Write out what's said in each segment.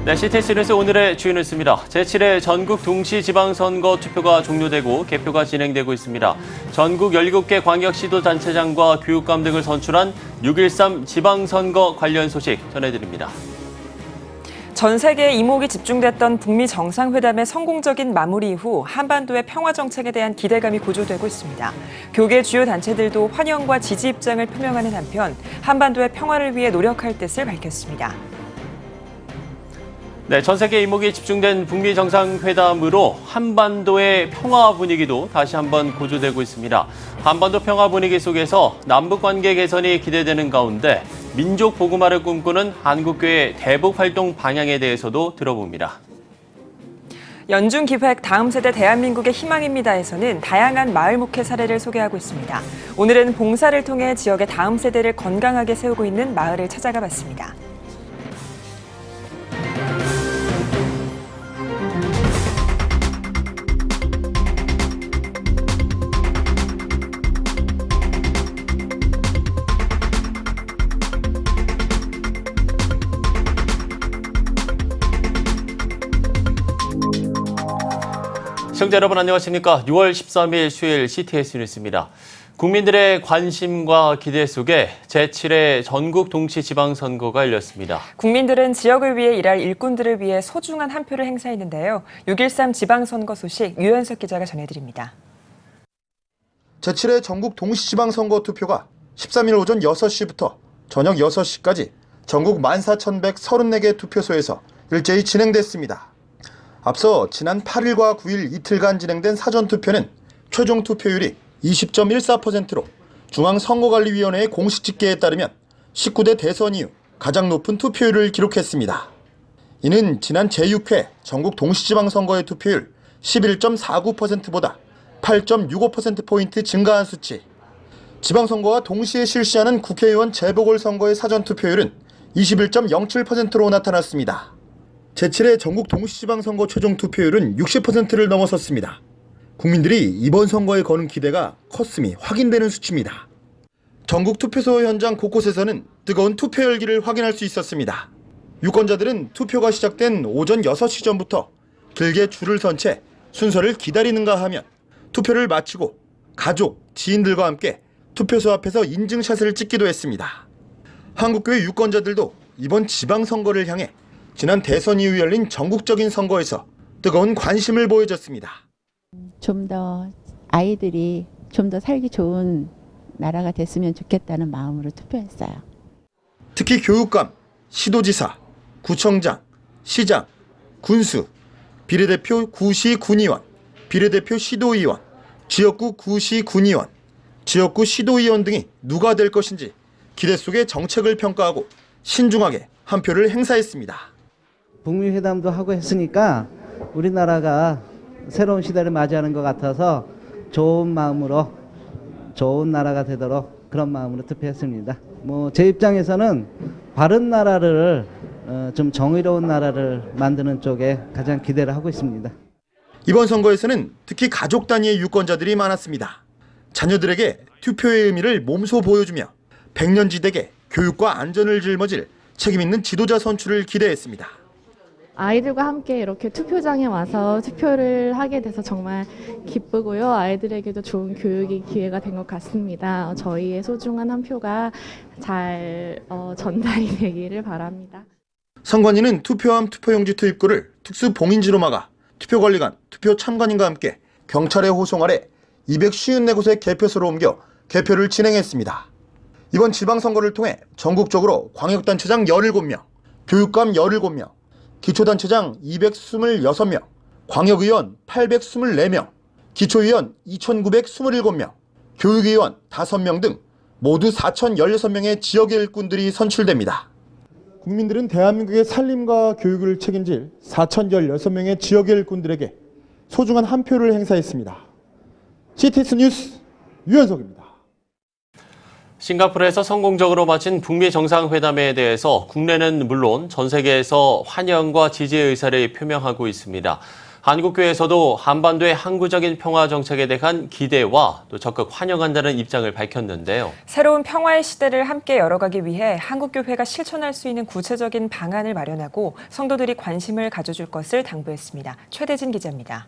네, CTS 뉴스 오늘의 주요 뉴스입니다. 제7회 전국 동시지방선거 투표가 종료되고 개표가 진행되고 있습니다. 전국 17개 광역시도단체장과 교육감 등을 선출한 6.13 지방선거 관련 소식 전해드립니다. 전 세계의 이목이 집중됐던 북미 정상회담의 성공적인 마무리 이후 한반도의 평화 정책에 대한 기대감이 고조되고 있습니다. 교계 주요 단체들도 환영과 지지 입장을 표명하는 한편 한반도의 평화를 위해 노력할 뜻을 밝혔습니다. 네, 전 세계 이목이 집중된 북미 정상회담으로 한반도의 평화 분위기도 다시 한번 고조되고 있습니다. 한반도 평화 분위기 속에서 남북 관계 개선이 기대되는 가운데 민족 보고마를 꿈꾸는 한국교회 대북 활동 방향에 대해서도 들어봅니다. 연중 기획 다음 세대 대한민국의 희망입니다에서는 다양한 마을 목회 사례를 소개하고 있습니다. 오늘은 봉사를 통해 지역의 다음 세대를 건강하게 세우고 있는 마을을 찾아가 봤습니다. 시청자 여러분 안녕하십니까? 6월 13일 수요일 CTS 뉴스입니다. 국민들의 관심과 기대 속에 제7회 전국 동시지방선거가 열렸습니다. 국민들은 지역을 위해 일할 일꾼들을 위해 소중한 한 표를 행사했는데요. 6.13 지방선거 소식 유현석 기자가 전해드립니다. 제7회 전국 동시지방선거 투표가 13일 오전 6시부터 저녁 6시까지 전국 14,134개 투표소에서 일제히 진행됐습니다. 앞서 지난 8일과 9일 이틀간 진행된 사전투표는 최종 투표율이 20.14%로 중앙선거관리위원회의 공식 집계에 따르면 19대 대선 이후 가장 높은 투표율을 기록했습니다. 이는 지난 제6회 전국 동시지방선거의 투표율 11.49%보다 8.65%포인트 증가한 수치. 지방선거와 동시에 실시하는 국회의원 재보궐선거의 사전투표율은 21.07%로 나타났습니다. 제7회 전국 동시지방선거 최종 투표율은 60%를 넘어섰습니다. 국민들이 이번 선거에 거는 기대가 컸음이 확인되는 수치입니다. 전국 투표소 현장 곳곳에서는 뜨거운 투표 열기를 확인할 수 있었습니다. 유권자들은 투표가 시작된 오전 6시 전부터 길게 줄을 선 채 순서를 기다리는가 하면 투표를 마치고 가족, 지인들과 함께 투표소 앞에서 인증샷을 찍기도 했습니다. 한국교회 유권자들도 이번 지방선거를 향해 지난 대선 이후 열린 전국적인 선거에서 뜨거운 관심을 보여줬습니다. 좀 더 아이들이 좀 더 살기 좋은 나라가 됐으면 좋겠다는 마음으로 투표했어요. 특히 교육감, 시도지사, 구청장, 시장, 군수, 비례대표 구시 군의원, 비례대표 시도의원, 지역구 구시 군의원, 지역구 시도의원 등이 누가 될 것인지 기대 속의 정책을 평가하고 신중하게 한 표를 행사했습니다. 북미 회담도 하고 했으니까 우리나라가 새로운 시대를 맞이하는 것 같아서 좋은 마음으로 좋은 나라가 되도록 그런 마음으로 투표했습니다. 제 입장에서는 바른 나라를 좀 정의로운 나라를 만드는 쪽에 가장 기대를 하고 있습니다. 이번 선거에서는 특히 가족 단위의 유권자들이 많았습니다. 자녀들에게 투표의 의미를 몸소 보여주며 백년지대계 교육과 안전을 짊어질 책임있는 지도자 선출을 기대했습니다. 아이들과 함께 이렇게 투표장에 와서 투표를 하게 돼서 정말 기쁘고요. 아이들에게도 좋은 교육의 기회가 된 것 같습니다. 저희의 소중한 한 표가 잘 전달이 되기를 바랍니다. 선관위는 투표함 투표용지 투입구를 특수 봉인지로 막아 투표관리관, 투표 참관인과 함께 경찰의 호송 아래 254곳의 개표소로 옮겨 개표를 진행했습니다. 이번 지방선거를 통해 전국적으로 광역단체장 17명, 교육감 17명, 기초단체장 226명, 광역의원 824명, 기초의원 2,927명, 교육의원 5명 등 모두 4,016명의 지역의 일꾼들이 선출됩니다. 국민들은 대한민국의 살림과 교육을 책임질 4,016명의 지역의 일꾼들에게 소중한 한 표를 행사했습니다. CTS 뉴스 유현석입니다. 싱가포르에서 성공적으로 마친 북미 정상회담에 대해서 국내는 물론 전 세계에서 환영과 지지의 의사를 표명하고 있습니다. 한국교회에서도 한반도의 항구적인 평화 정책에 대한 기대와 또 적극 환영한다는 입장을 밝혔는데요. 새로운 평화의 시대를 함께 열어가기 위해 한국교회가 실천할 수 있는 구체적인 방안을 마련하고 성도들이 관심을 가져줄 것을 당부했습니다. 최대진 기자입니다.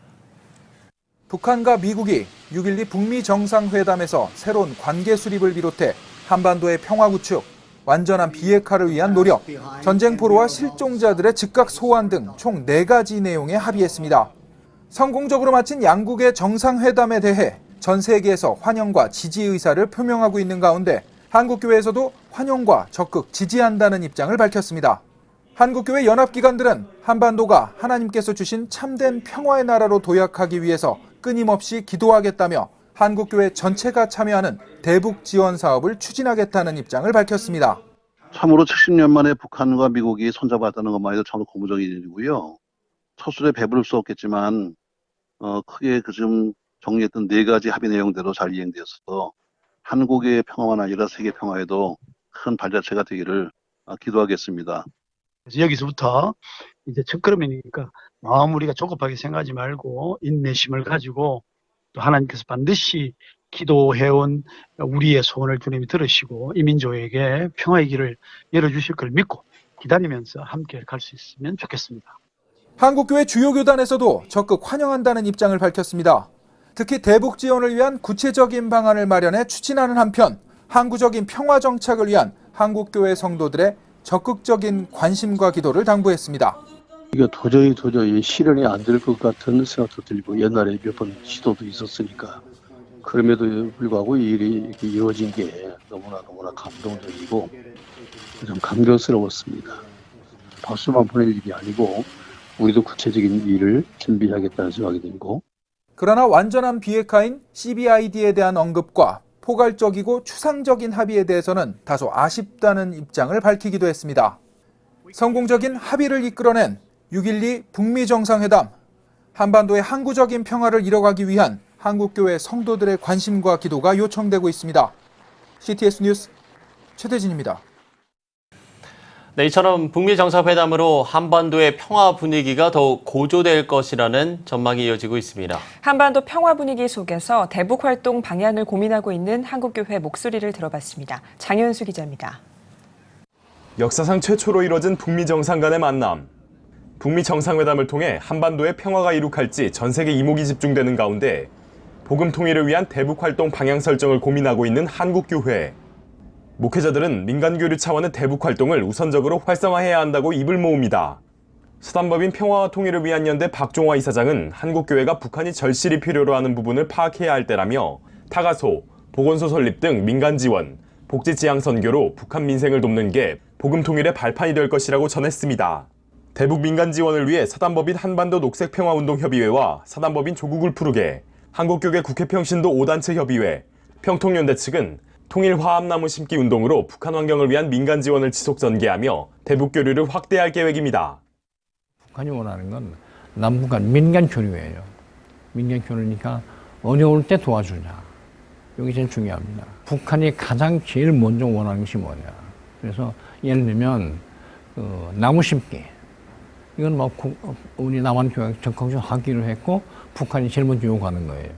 북한과 미국이 6.12 북미 정상회담에서 새로운 관계 수립을 비롯해 한반도의 평화 구축, 완전한 비핵화를 위한 노력, 전쟁 포로와 실종자들의 즉각 소환 등 총 4가지 내용에 합의했습니다. 성공적으로 마친 양국의 정상회담에 대해 전 세계에서 환영과 지지 의사를 표명하고 있는 가운데 한국교회에서도 환영과 적극 지지한다는 입장을 밝혔습니다. 한국교회 연합기관들은 한반도가 하나님께서 주신 참된 평화의 나라로 도약하기 위해서 끊임없이 기도하겠다며 한국교회 전체가 참여하는 대북 지원 사업을 추진하겠다는 입장을 밝혔습니다. 참으로 70년 만에 북한과 미국이 손잡았다는 것만 해도 참 고무적인 일이고요. 첫술에 배부를 수 없겠지만 크게 지금 정리했던 4가지 합의 내용대로 잘 이행되어서 한국의 평화만 아니라 세계 평화에도 큰 발자취가 되기를 기도하겠습니다. 그래서 여기서부터 이제 첫걸음이니까 너무 우리가 조급하게 생각하지 말고 인내심을 가지고 또 하나님께서 반드시 기도해온 우리의 소원을 주님이 들으시고 이 민족에게 평화의 길을 열어주실 걸 믿고 기다리면서 함께 갈 수 있으면 좋겠습니다. 한국교회 주요 교단에서도 적극 환영한다는 입장을 밝혔습니다. 특히 대북 지원을 위한 구체적인 방안을 마련해 추진하는 한편 항구적인 평화 정착을 위한 한국교회 성도들의 적극적인 관심과 기도를 당부했습니다. 이거 도저히 실현이 안 될 것 같은 생각도 들고 옛날에 몇 번 시도도 있었으니까 그럼에도 불구하고 이 일이 이렇게 이루어진 게 너무나 감동적이고 좀 감격스러웠습니다. 박수만 보낼 일이 아니고 우리도 구체적인 일을 준비하겠다는 생각이 들고 그러나 완전한 비핵화인 CBID에 대한 언급과 포괄적이고 추상적인 합의에 대해서는 다소 아쉽다는 입장을 밝히기도 했습니다. 성공적인 합의를 이끌어낸 6.12 북미 정상회담, 한반도의 항구적인 평화를 이뤄가기 위한 한국교회 성도들의 관심과 기도가 요청되고 있습니다. CTS 뉴스 최대진입니다. 네, 이처럼 북미 정상회담으로 한반도의 평화 분위기가 더욱 고조될 것이라는 전망이 이어지고 있습니다. 한반도 평화 분위기 속에서 대북 활동 방향을 고민하고 있는 한국교회 목소리를 들어봤습니다. 장현수 기자입니다. 역사상 최초로 이뤄진 북미 정상 간의 만남. 북미 정상회담을 통해 한반도의 평화가 이룩할지 전 세계 이목이 집중되는 가운데 복음 통일을 위한 대북 활동 방향 설정을 고민하고 있는 한국교회. 목회자들은 민간교류 차원의 대북 활동을 우선적으로 활성화해야 한다고 입을 모읍니다. 수단법인 평화와 통일을 위한 연대 박종화 이사장은 한국교회가 북한이 절실히 필요로 하는 부분을 파악해야 할 때라며 타가소, 보건소 설립 등 민간 지원, 복지 지향 선교로 북한 민생을 돕는 게 복음 통일의 발판이 될 것이라고 전했습니다. 대북 민간 지원을 위해 사단법인 한반도 녹색평화운동협의회와 사단법인 조국을 푸르게, 한국교계 국회평신도 5단체 협의회, 평통연대 측은 통일 화합나무 심기 운동으로 북한 환경을 위한 민간 지원을 지속 전개하며 대북 교류를 확대할 계획입니다. 북한이 원하는 건 남북한 민간 교류예요. 민간 교류니까 어려울 때 도와주냐. 여기 제일 중요합니다. 북한이 가장 제일 먼저 원하는 것이 뭐냐. 그래서 예를 들면 나무 심기. 이건 뭐 우리 남한교회가 적극적으로 하기로 했고 북한이 제일 먼저 요구하는 거예요.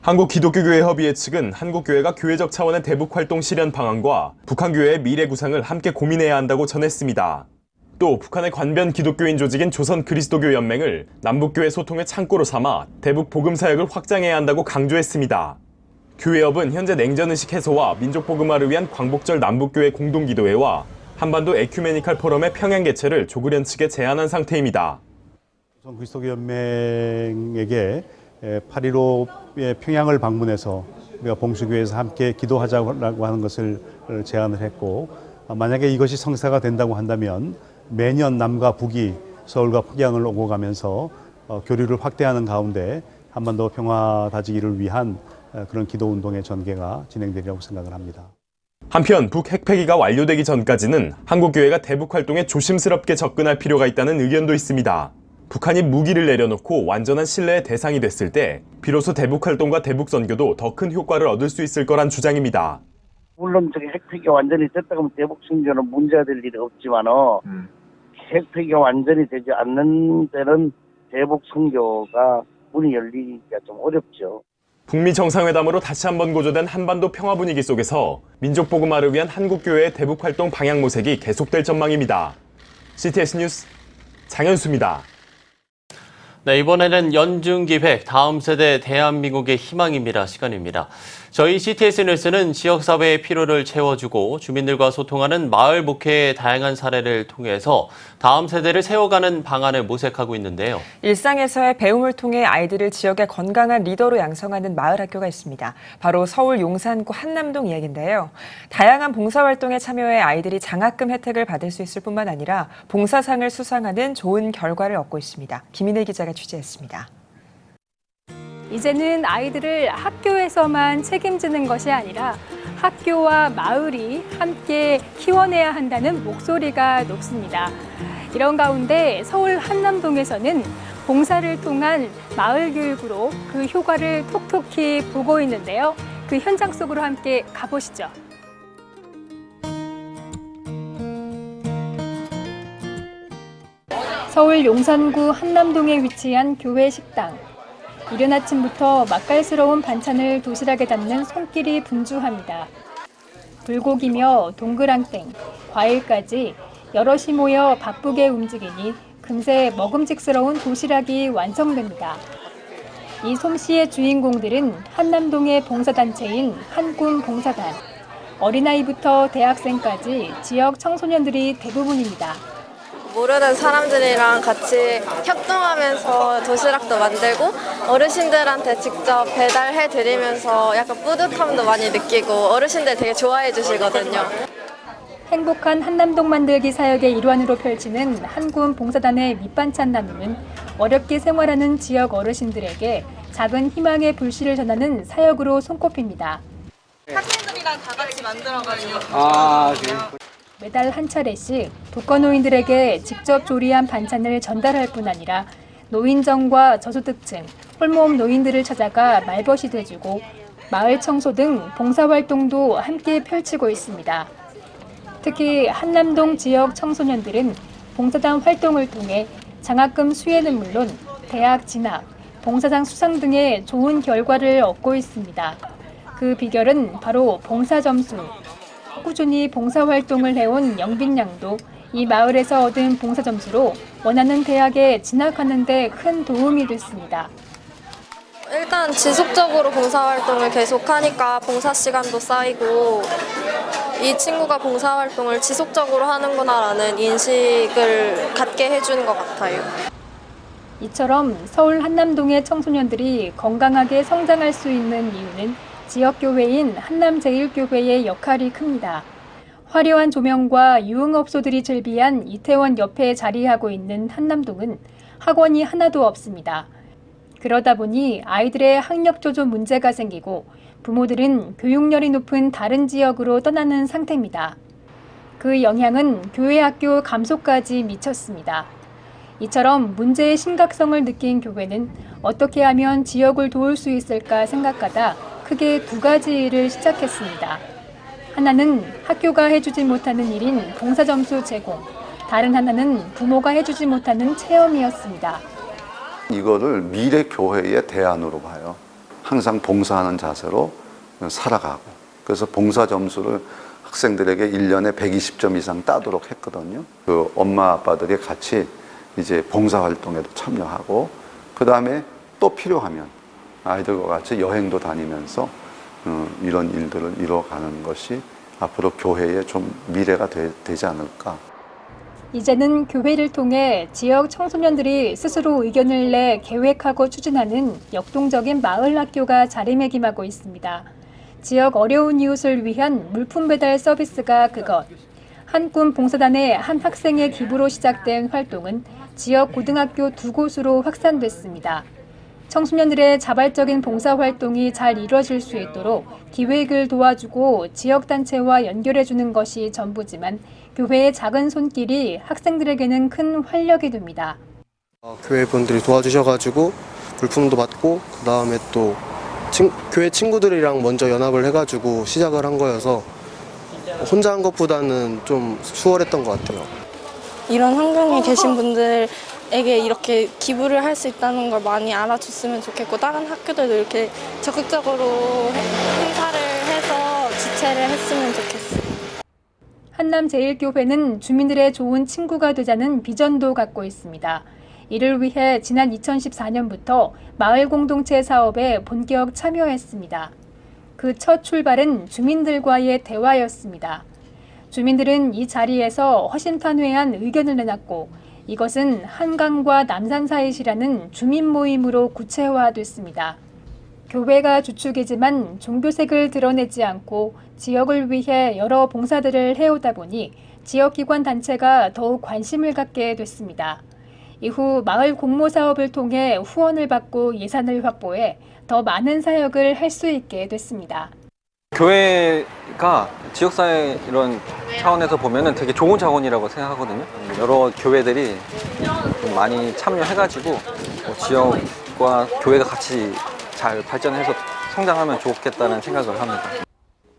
한국기독교교회협의회 측은 한국교회가 교회적 차원의 대북 활동 실현 방안과 북한교회의 미래 구상을 함께 고민해야 한다고 전했습니다. 또 북한의 관변 기독교인 조직인 조선그리스도교연맹을 남북교회 소통의 창구로 삼아 대북 복음 사역을 확장해야 한다고 강조했습니다. 교회협은 현재 냉전의식 해소와 민족 복음화를 위한 광복절 남북교회 공동기도회와 한반도 에큐메니칼 포럼의 평행 개최를 조그련 측에 제안한 상태입니다. 조선그리스도교연맹에게 8.15의 평양을 방문해서 우리가 봉수교회에서 함께 기도하자고 하는 것을 제안을 했고, 만약에 이것이 성사가 된다고 한다면 매년 남과 북이 서울과 평양을 오고 가면서 교류를 확대하는 가운데 한반도 평화 다지기를 위한 그런 기도운동의 전개가 진행되리라고 생각을 합니다. 한편 북 핵폐기가 완료되기 전까지는 한국교회가 대북 활동에 조심스럽게 접근할 필요가 있다는 의견도 있습니다. 북한이 무기를 내려놓고 완전한 신뢰의 대상이 됐을 때 비로소 대북 활동과 대북 선교도 더 큰 효과를 얻을 수 있을 거란 주장입니다. 물론 저기 핵폐기가 완전히 됐다 그러면 대북 선교는 문제가 될 일이 없지만은 핵폐기가 완전히 되지 않는 때는 대북 선교가 문이 열리기가 좀 어렵죠. 북미 정상회담으로 다시 한번 고조된 한반도 평화 분위기 속에서 민족 복음화를 위한 한국교회의 대북 활동 방향 모색이 계속될 전망입니다. CTS 뉴스 장현수입니다. 네, 이번에는 연중기획 다음 세대 대한민국의 희망입니다. 시간입니다. 저희 CTS 뉴스는 지역사회의 필요를 채워주고 주민들과 소통하는 마을 목회의 다양한 사례를 통해서 다음 세대를 세워가는 방안을 모색하고 있는데요. 일상에서의 배움을 통해 아이들을 지역의 건강한 리더로 양성하는 마을 학교가 있습니다. 바로 서울 용산구 한남동 이야기인데요. 다양한 봉사활동에 참여해 아이들이 장학금 혜택을 받을 수 있을 뿐만 아니라 봉사상을 수상하는 좋은 결과를 얻고 있습니다. 김인혜 기자가 취재했습니다. 이제는 아이들을 학교에서만 책임지는 것이 아니라 학교와 마을이 함께 키워내야 한다는 목소리가 높습니다. 이런 가운데 서울 한남동에서는 봉사를 통한 마을 교육으로 그 효과를 톡톡히 보고 있는데요. 그 현장 속으로 함께 가보시죠. 서울 용산구 한남동에 위치한 교회 식당. 이른 아침부터 맛깔스러운 반찬을 도시락에 담는 손길이 분주합니다. 불고기며 동그랑땡, 과일까지 여럿이 모여 바쁘게 움직이니 금세 먹음직스러운 도시락이 완성됩니다. 이 솜씨의 주인공들은 한남동의 봉사단체인 한꿈봉사단. 어린아이부터 대학생까지 지역 청소년들이 대부분입니다. 모르는 사람들이랑 같이 협동하면서 도시락도 만들고 어르신들한테 직접 배달해드리면서 약간 뿌듯함도 많이 느끼고 어르신들 되게 좋아해 주시거든요. 행복한 한남동 만들기 사역의 일환으로 펼치는 한군 봉사단의 밑반찬 나눔은 어렵게 생활하는 지역 어르신들에게 작은 희망의 불씨를 전하는 사역으로 손꼽힙니다. 학생들이랑 다 같이 만들어가지고. 매달 한 차례씩 독거노인들에게 직접 조리한 반찬을 전달할 뿐 아니라 노인정과 저소득층, 홀모임 노인들을 찾아가 말벗이 돼주고 마을 청소 등 봉사활동도 함께 펼치고 있습니다. 특히 한남동 지역 청소년들은 봉사단 활동을 통해 장학금 수혜는 물론 대학 진학, 봉사장 수상 등의 좋은 결과를 얻고 있습니다. 그 비결은 바로 봉사점수. 꾸준히 봉사활동을 해온 영빈 양도 이 마을에서 얻은 봉사점수로 원하는 대학에 진학하는 데 큰 도움이 됐습니다. 일단 지속적으로 봉사활동을 계속하니까 봉사 시간도 쌓이고 이 친구가 봉사활동을 지속적으로 하는구나라는 인식을 갖게 해주는 것 같아요. 이처럼 서울 한남동의 청소년들이 건강하게 성장할 수 있는 이유는 지역교회인 한남제일교회의 역할이 큽니다. 화려한 조명과 유흥업소들이 즐비한 이태원 옆에 자리하고 있는 한남동은 학원이 하나도 없습니다. 그러다 보니 아이들의 학력 조절 문제가 생기고 부모들은 교육열이 높은 다른 지역으로 떠나는 상태입니다. 그 영향은 교회 학교 감소까지 미쳤습니다. 이처럼 문제의 심각성을 느낀 교회는 어떻게 하면 지역을 도울 수 있을까 생각하다 크게 두 가지 일을 시작했습니다. 하나는 학교가 해주지 못하는 일인 봉사점수 제공, 다른 하나는 부모가 해주지 못하는 체험이었습니다. 이거를 미래 교회의 대안으로 봐요. 항상 봉사하는 자세로 살아가고, 그래서 봉사 점수를 학생들에게 1년에 120점 이상 따도록 했거든요. 그 엄마 아빠들이 같이 이제 봉사활동에도 참여하고, 그 다음에 또 필요하면 아이들과 같이 여행도 다니면서 이런 일들을 이뤄가는 것이 앞으로 교회의 좀 미래가 되지 않을까. 이제는 교회를 통해 지역 청소년들이 스스로 의견을 내 계획하고 추진하는 역동적인 마을 학교가 자리매김하고 있습니다. 지역 어려운 이웃을 위한 물품 배달 서비스가 그것. 한꿈 봉사단의 한 학생의 기부로 시작된 활동은 지역 고등학교 2곳으로 확산됐습니다. 청소년들의 자발적인 봉사활동이 잘 이루어질 수 있도록 기획을 도와주고 지역단체와 연결해주는 것이 전부지만 교회의 작은 손길이 학생들에게는 큰 활력이 됩니다. 교회 분들이 도와주셔가지고 물품도 받고 그 다음에 또 교회 친구들이랑 먼저 연합을 해가지고 시작을 한 거여서 혼자 한 것보다는 좀 수월했던 것 같아요. 이런 환경에 계신 분들 에게 이렇게 기부를 할 수 있다는 걸 많이 알아줬으면 좋겠고 다른 학교들도 이렇게 적극적으로 행사를 해서 주최를 했으면 좋겠어요. 한남제일교회는 주민들의 좋은 친구가 되자는 비전도 갖고 있습니다. 이를 위해 지난 2014년부터 마을 공동체 사업에 본격 참여했습니다. 그 첫 출발은 주민들과의 대화였습니다. 주민들은 이 자리에서 허심탄회한 의견을 내놨고 이것은 한강과 남산 사이시라는 주민 모임으로 구체화됐습니다. 교회가 주축이지만 종교색을 드러내지 않고 지역을 위해 여러 봉사들을 해오다 보니 지역기관 단체가 더욱 관심을 갖게 됐습니다. 이후 마을 공모 사업을 통해 후원을 받고 예산을 확보해 더 많은 사역을 할 수 있게 됐습니다. 교회가 지역사회 이런 차원에서 보면은 되게 좋은 자원이라고 생각하거든요. 여러 교회들이 좀 많이 참여해가지고 지역과 교회가 같이 잘 발전해서 성장하면 좋겠다는 생각을 합니다.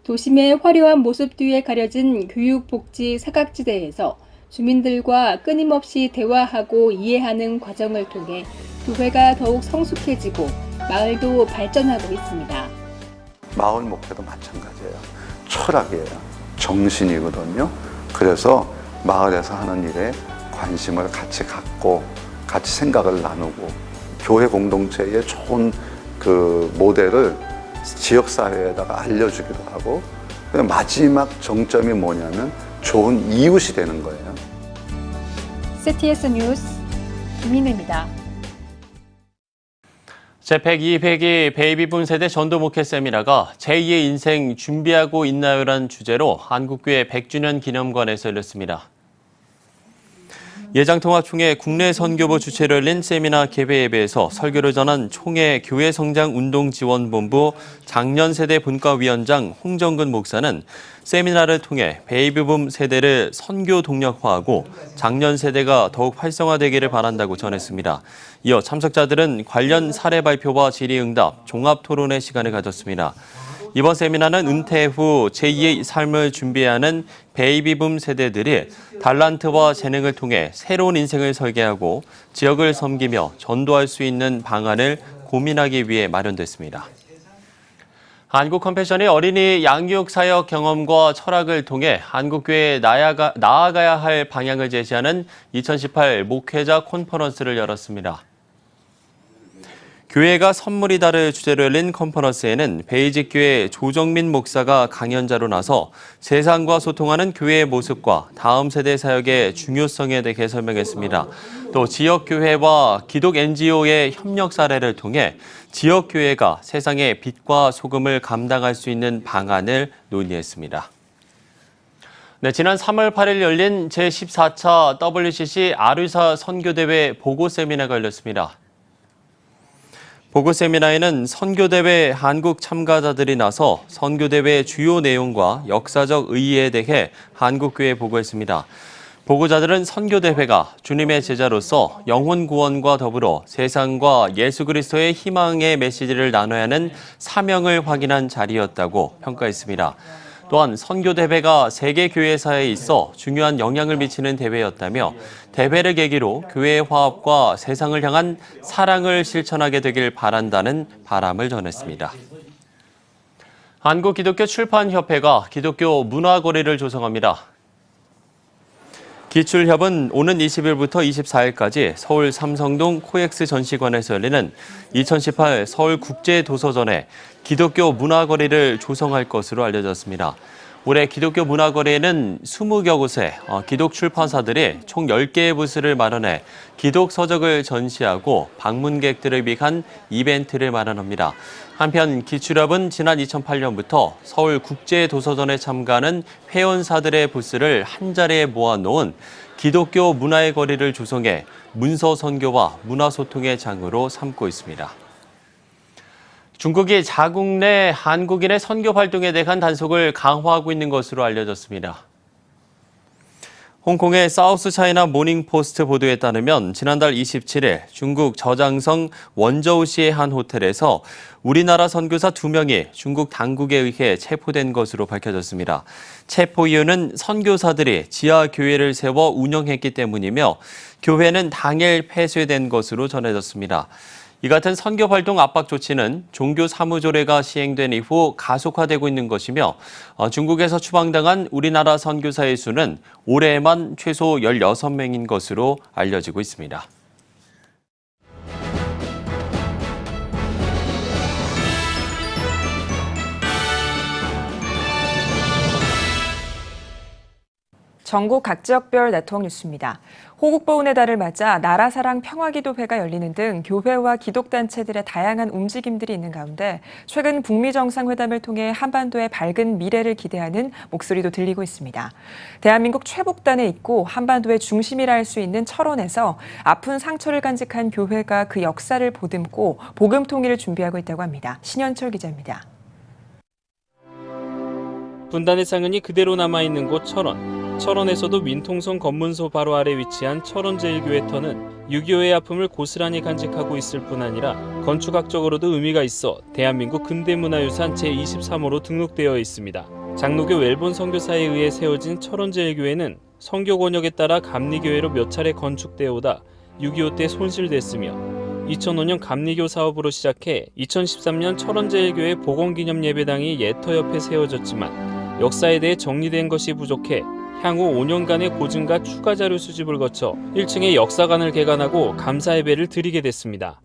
도심의 화려한 모습 뒤에 가려진 교육복지 사각지대에서 주민들과 끊임없이 대화하고 이해하는 과정을 통해 교회가 더욱 성숙해지고 마을도 발전하고 있습니다. 마을 목표도 마찬가지예요. 철학이에요. 정신이거든요. 그래서 마을에서 하는 일에 관심을 같이 갖고 같이 생각을 나누고 교회 공동체의 좋은 그 모델을 지역사회에다가 알려주기도 하고 마지막 정점이 뭐냐면 좋은 이웃이 되는 거예요. CTS 뉴스 김민혜입니다. 제102회기 베이비붐 세대 전도 목회 세미나가 제2의 인생 준비하고 있나요란 주제로 한국교회 100주년 기념관에서 열렸습니다. 예장통합총회 국내 선교부 주최로 열린 세미나 개회 예배에서 설교를 전한 총회 교회성장운동지원본부 장년세대 분과위원장 홍정근 목사는 세미나를 통해 베이비붐 세대를 선교 동력화하고 장년세대가 더욱 활성화되기를 바란다고 전했습니다. 이어 참석자들은 관련 사례 발표와 질의응답, 종합토론의 시간을 가졌습니다. 이번 세미나는 은퇴 후 제2의 삶을 준비하는 베이비붐 세대들이 달란트와 재능을 통해 새로운 인생을 설계하고 지역을 섬기며 전도할 수 있는 방안을 고민하기 위해 마련됐습니다. 한국 컴패션이 어린이 양육 사역 경험과 철학을 통해 한국교회에 나아가야 할 방향을 제시하는 2018 목회자 컨퍼런스를 열었습니다. 교회가 선물이다를 주제로 열린 컨퍼런스에는 베이직교회 조정민 목사가 강연자로 나서 세상과 소통하는 교회의 모습과 다음 세대 사역의 중요성에 대해 설명했습니다. 또 지역교회와 기독 NGO의 협력 사례를 통해 지역교회가 세상의 빛과 소금을 감당할 수 있는 방안을 논의했습니다. 네, 지난 3월 8일 열린 제14차 WCC 아류사 선교대회 보고세미나가 열렸습니다. 보고세미나에는 선교대회 한국 참가자들이 나서 선교대회의 주요 내용과 역사적 의의에 대해 한국교회에 보고했습니다. 보고자들은 선교대회가 주님의 제자로서 영혼 구원과 더불어 세상과 예수 그리스도의 희망의 메시지를 나눠야 하는 사명을 확인한 자리였다고 평가했습니다. 또한 선교대회가 세계 교회사에 있어 중요한 영향을 미치는 대회였다며 대회를 계기로 교회의 화합과 세상을 향한 사랑을 실천하게 되길 바란다는 바람을 전했습니다. 한국기독교출판협회가 기독교 문화거리를 조성합니다. 기출협은 오는 20일부터 24일까지 서울 삼성동 코엑스 전시관에서 열리는 2018 서울국제도서전에 기독교 문화거리를 조성할 것으로 알려졌습니다. 올해 기독교 문화거리에는 20여 곳의 기독 출판사들이 총 10개의 부스를 마련해 기독 서적을 전시하고 방문객들을 위한 이벤트를 마련합니다. 한편 기출협은 지난 2008년부터 서울국제도서전에 참가하는 회원사들의 부스를 한자리에 모아놓은 기독교 문화의 거리를 조성해 문서 선교와 문화소통의 장으로 삼고 있습니다. 중국이 자국 내 한국인의 선교 활동에 대한 단속을 강화하고 있는 것으로 알려졌습니다. 홍콩의 사우스 차이나 모닝포스트 보도에 따르면 지난달 27일 중국 저장성 원저우시의 한 호텔에서 우리나라 선교사 2명이 중국 당국에 의해 체포된 것으로 밝혀졌습니다. 체포 이유는 선교사들이 지하 교회를 세워 운영했기 때문이며 교회는 당일 폐쇄된 것으로 전해졌습니다. 이 같은 선교 활동 압박 조치는 종교 사무조례가 시행된 이후 가속화되고 있는 것이며 중국에서 추방당한 우리나라 선교사의 수는 올해에만 최소 16명인 것으로 알려지고 있습니다. 전국 각 지역별 네트워크 뉴스입니다. 호국보훈의 달을 맞아 나라사랑 평화기도회가 열리는 등 교회와 기독단체들의 다양한 움직임들이 있는 가운데 최근 북미 정상회담을 통해 한반도의 밝은 미래를 기대하는 목소리도 들리고 있습니다. 대한민국 최북단에 있고 한반도의 중심이라 할 수 있는 철원에서 아픈 상처를 간직한 교회가 그 역사를 보듬고 복음 통일을 준비하고 있다고 합니다. 신현철 기자입니다. 분단의 상흔이 그대로 남아있는 곳 철원. 철원에서도 민통성 검문소 바로 아래 위치한 철원제일교회터는 6.25의 아픔을 고스란히 간직하고 있을 뿐 아니라 건축학적으로도 의미가 있어 대한민국 근대문화유산 제23호로 등록되어 있습니다. 장로교 웰본 선교사에 의해 세워진 철원제일교회는 선교 권역에 따라 감리교회로 몇 차례 건축되어 오다 6.25 때 손실됐으며 2005년 감리교 사업으로 시작해 2013년 철원제일교회 복원기념예배당이 예터 옆에 세워졌지만 역사에 대해 정리된 것이 부족해 향후 5년간의 고증과 추가 자료 수집을 거쳐 1층의 역사관을 개관하고 감사 예배를 드리게 됐습니다.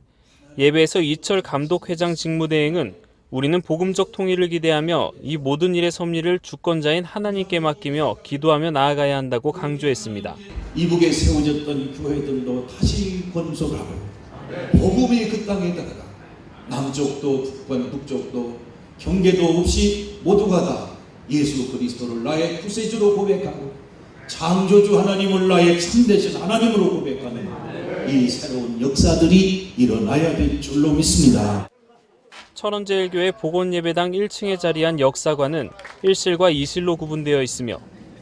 예배에서 이철 감독회장 직무대행은 우리는 복음적 통일을 기대하며 이 모든 일의 섭리를 주권자인 하나님께 맡기며 기도하며 나아가야 한다고 강조했습니다. 이북에 세워졌던 교회들도 다시 건설하고 복음이 그 땅에 따라가 남쪽도 북쪽도 경계도 없이 모두가 다 예수 그리스도를 나의 구세주로 고백하고 창조주 하나님을 나의 참되신 하나님으로 고백하는 이 새로운 역사들이 일어나야 될 줄로 믿습니다. 철원제일교회 복원예배당 1층에 자리한 역사관은 1실과 2실로 구분되어 있으며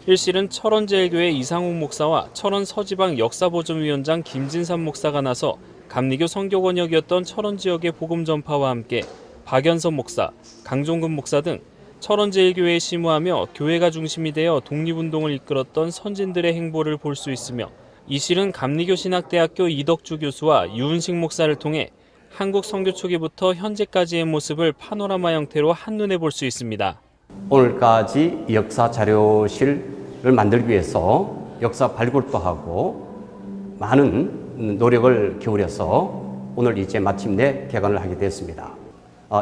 1실은 철원제일교회 이상욱 목사와 철원 서지방 역사보존위원장 김진삼 목사가 나서 감리교 선교권역이었던 철원 지역의 복음 전파와 함께 박연선 목사, 강종근 목사 등 철원제일교회에 심우하며 교회가 중심이 되어 독립운동을 이끌었던 선진들의 행보를 볼 수 있으며 이 실은 감리교신학대학교 이덕주 교수와 유은식 목사를 통해 한국 선교 초기부터 현재까지의 모습을 파노라마 형태로 한눈에 볼 수 있습니다. 오늘까지 역사 자료실을 만들기 위해서 역사 발굴도 하고 많은 노력을 기울여서 오늘 이제 마침내 개관을 하게 됐습니다.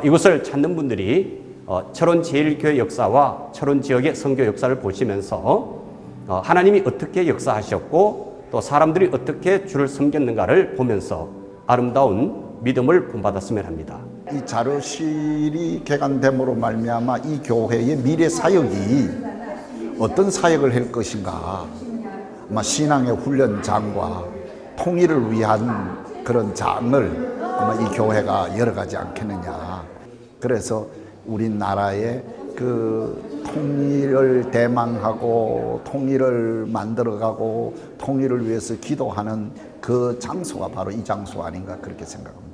이곳을 찾는 분들이 철원제일교회 역사와 철원 지역의 선교 역사를 보시면서 하나님이 어떻게 역사하셨고 또 사람들이 어떻게 주를 섬겼는가를 보면서 아름다운 믿음을 본받았으면 합니다. 이 자료실이 개관됨으로 말미암아 이 교회의 미래 사역이 어떤 사역을 할 것인가, 아마 신앙의 훈련장과 통일을 위한 그런 장을 아마 이 교회가 열어가지 않겠느냐. 그래서 우리나라의 그 통일을 대망하고 통일을 만들어가고 통일을 위해서 기도하는 그 장소가 바로 이 장소 아닌가 그렇게 생각합니다.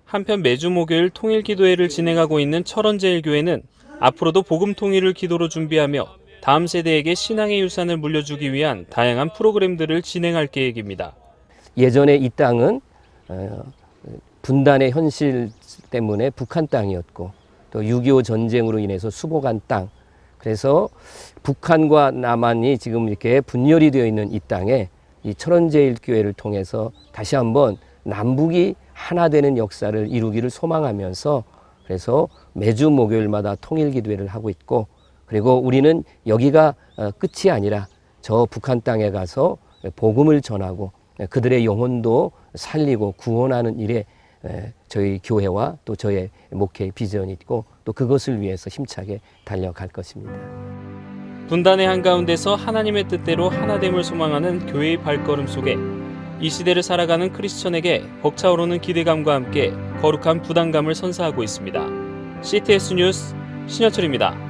한편 매주 목요일 통일기도회를 진행하고 있는 철원제일교회는 앞으로도 복음 통일을 기도로 준비하며 다음 세대에게 신앙의 유산을 물려주기 위한 다양한 프로그램들을 진행할 계획입니다. 예전에 이 땅은 분단의 현실 때문에 북한 땅이었고 또 6.25 전쟁으로 인해서 수복한 땅, 그래서 북한과 남한이 지금 이렇게 분열이 되어 있는 이 땅에 이 철원제일교회를 통해서 다시 한번 남북이 하나 되는 역사를 이루기를 소망하면서 그래서 매주 목요일마다 통일기도회를 하고 있고, 그리고 우리는 여기가 끝이 아니라 저 북한 땅에 가서 복음을 전하고 그들의 영혼도 살리고 구원하는 일에 저희 교회와 또 저의 목회의 비전이 있고 또 그것을 위해서 힘차게 달려갈 것입니다. 분단의 한가운데서 하나님의 뜻대로 하나됨을 소망하는 교회의 발걸음 속에 이 시대를 살아가는 크리스천에게 벅차오르는 기대감과 함께 거룩한 부담감을 선사하고 있습니다. CTS 뉴스 신현철입니다.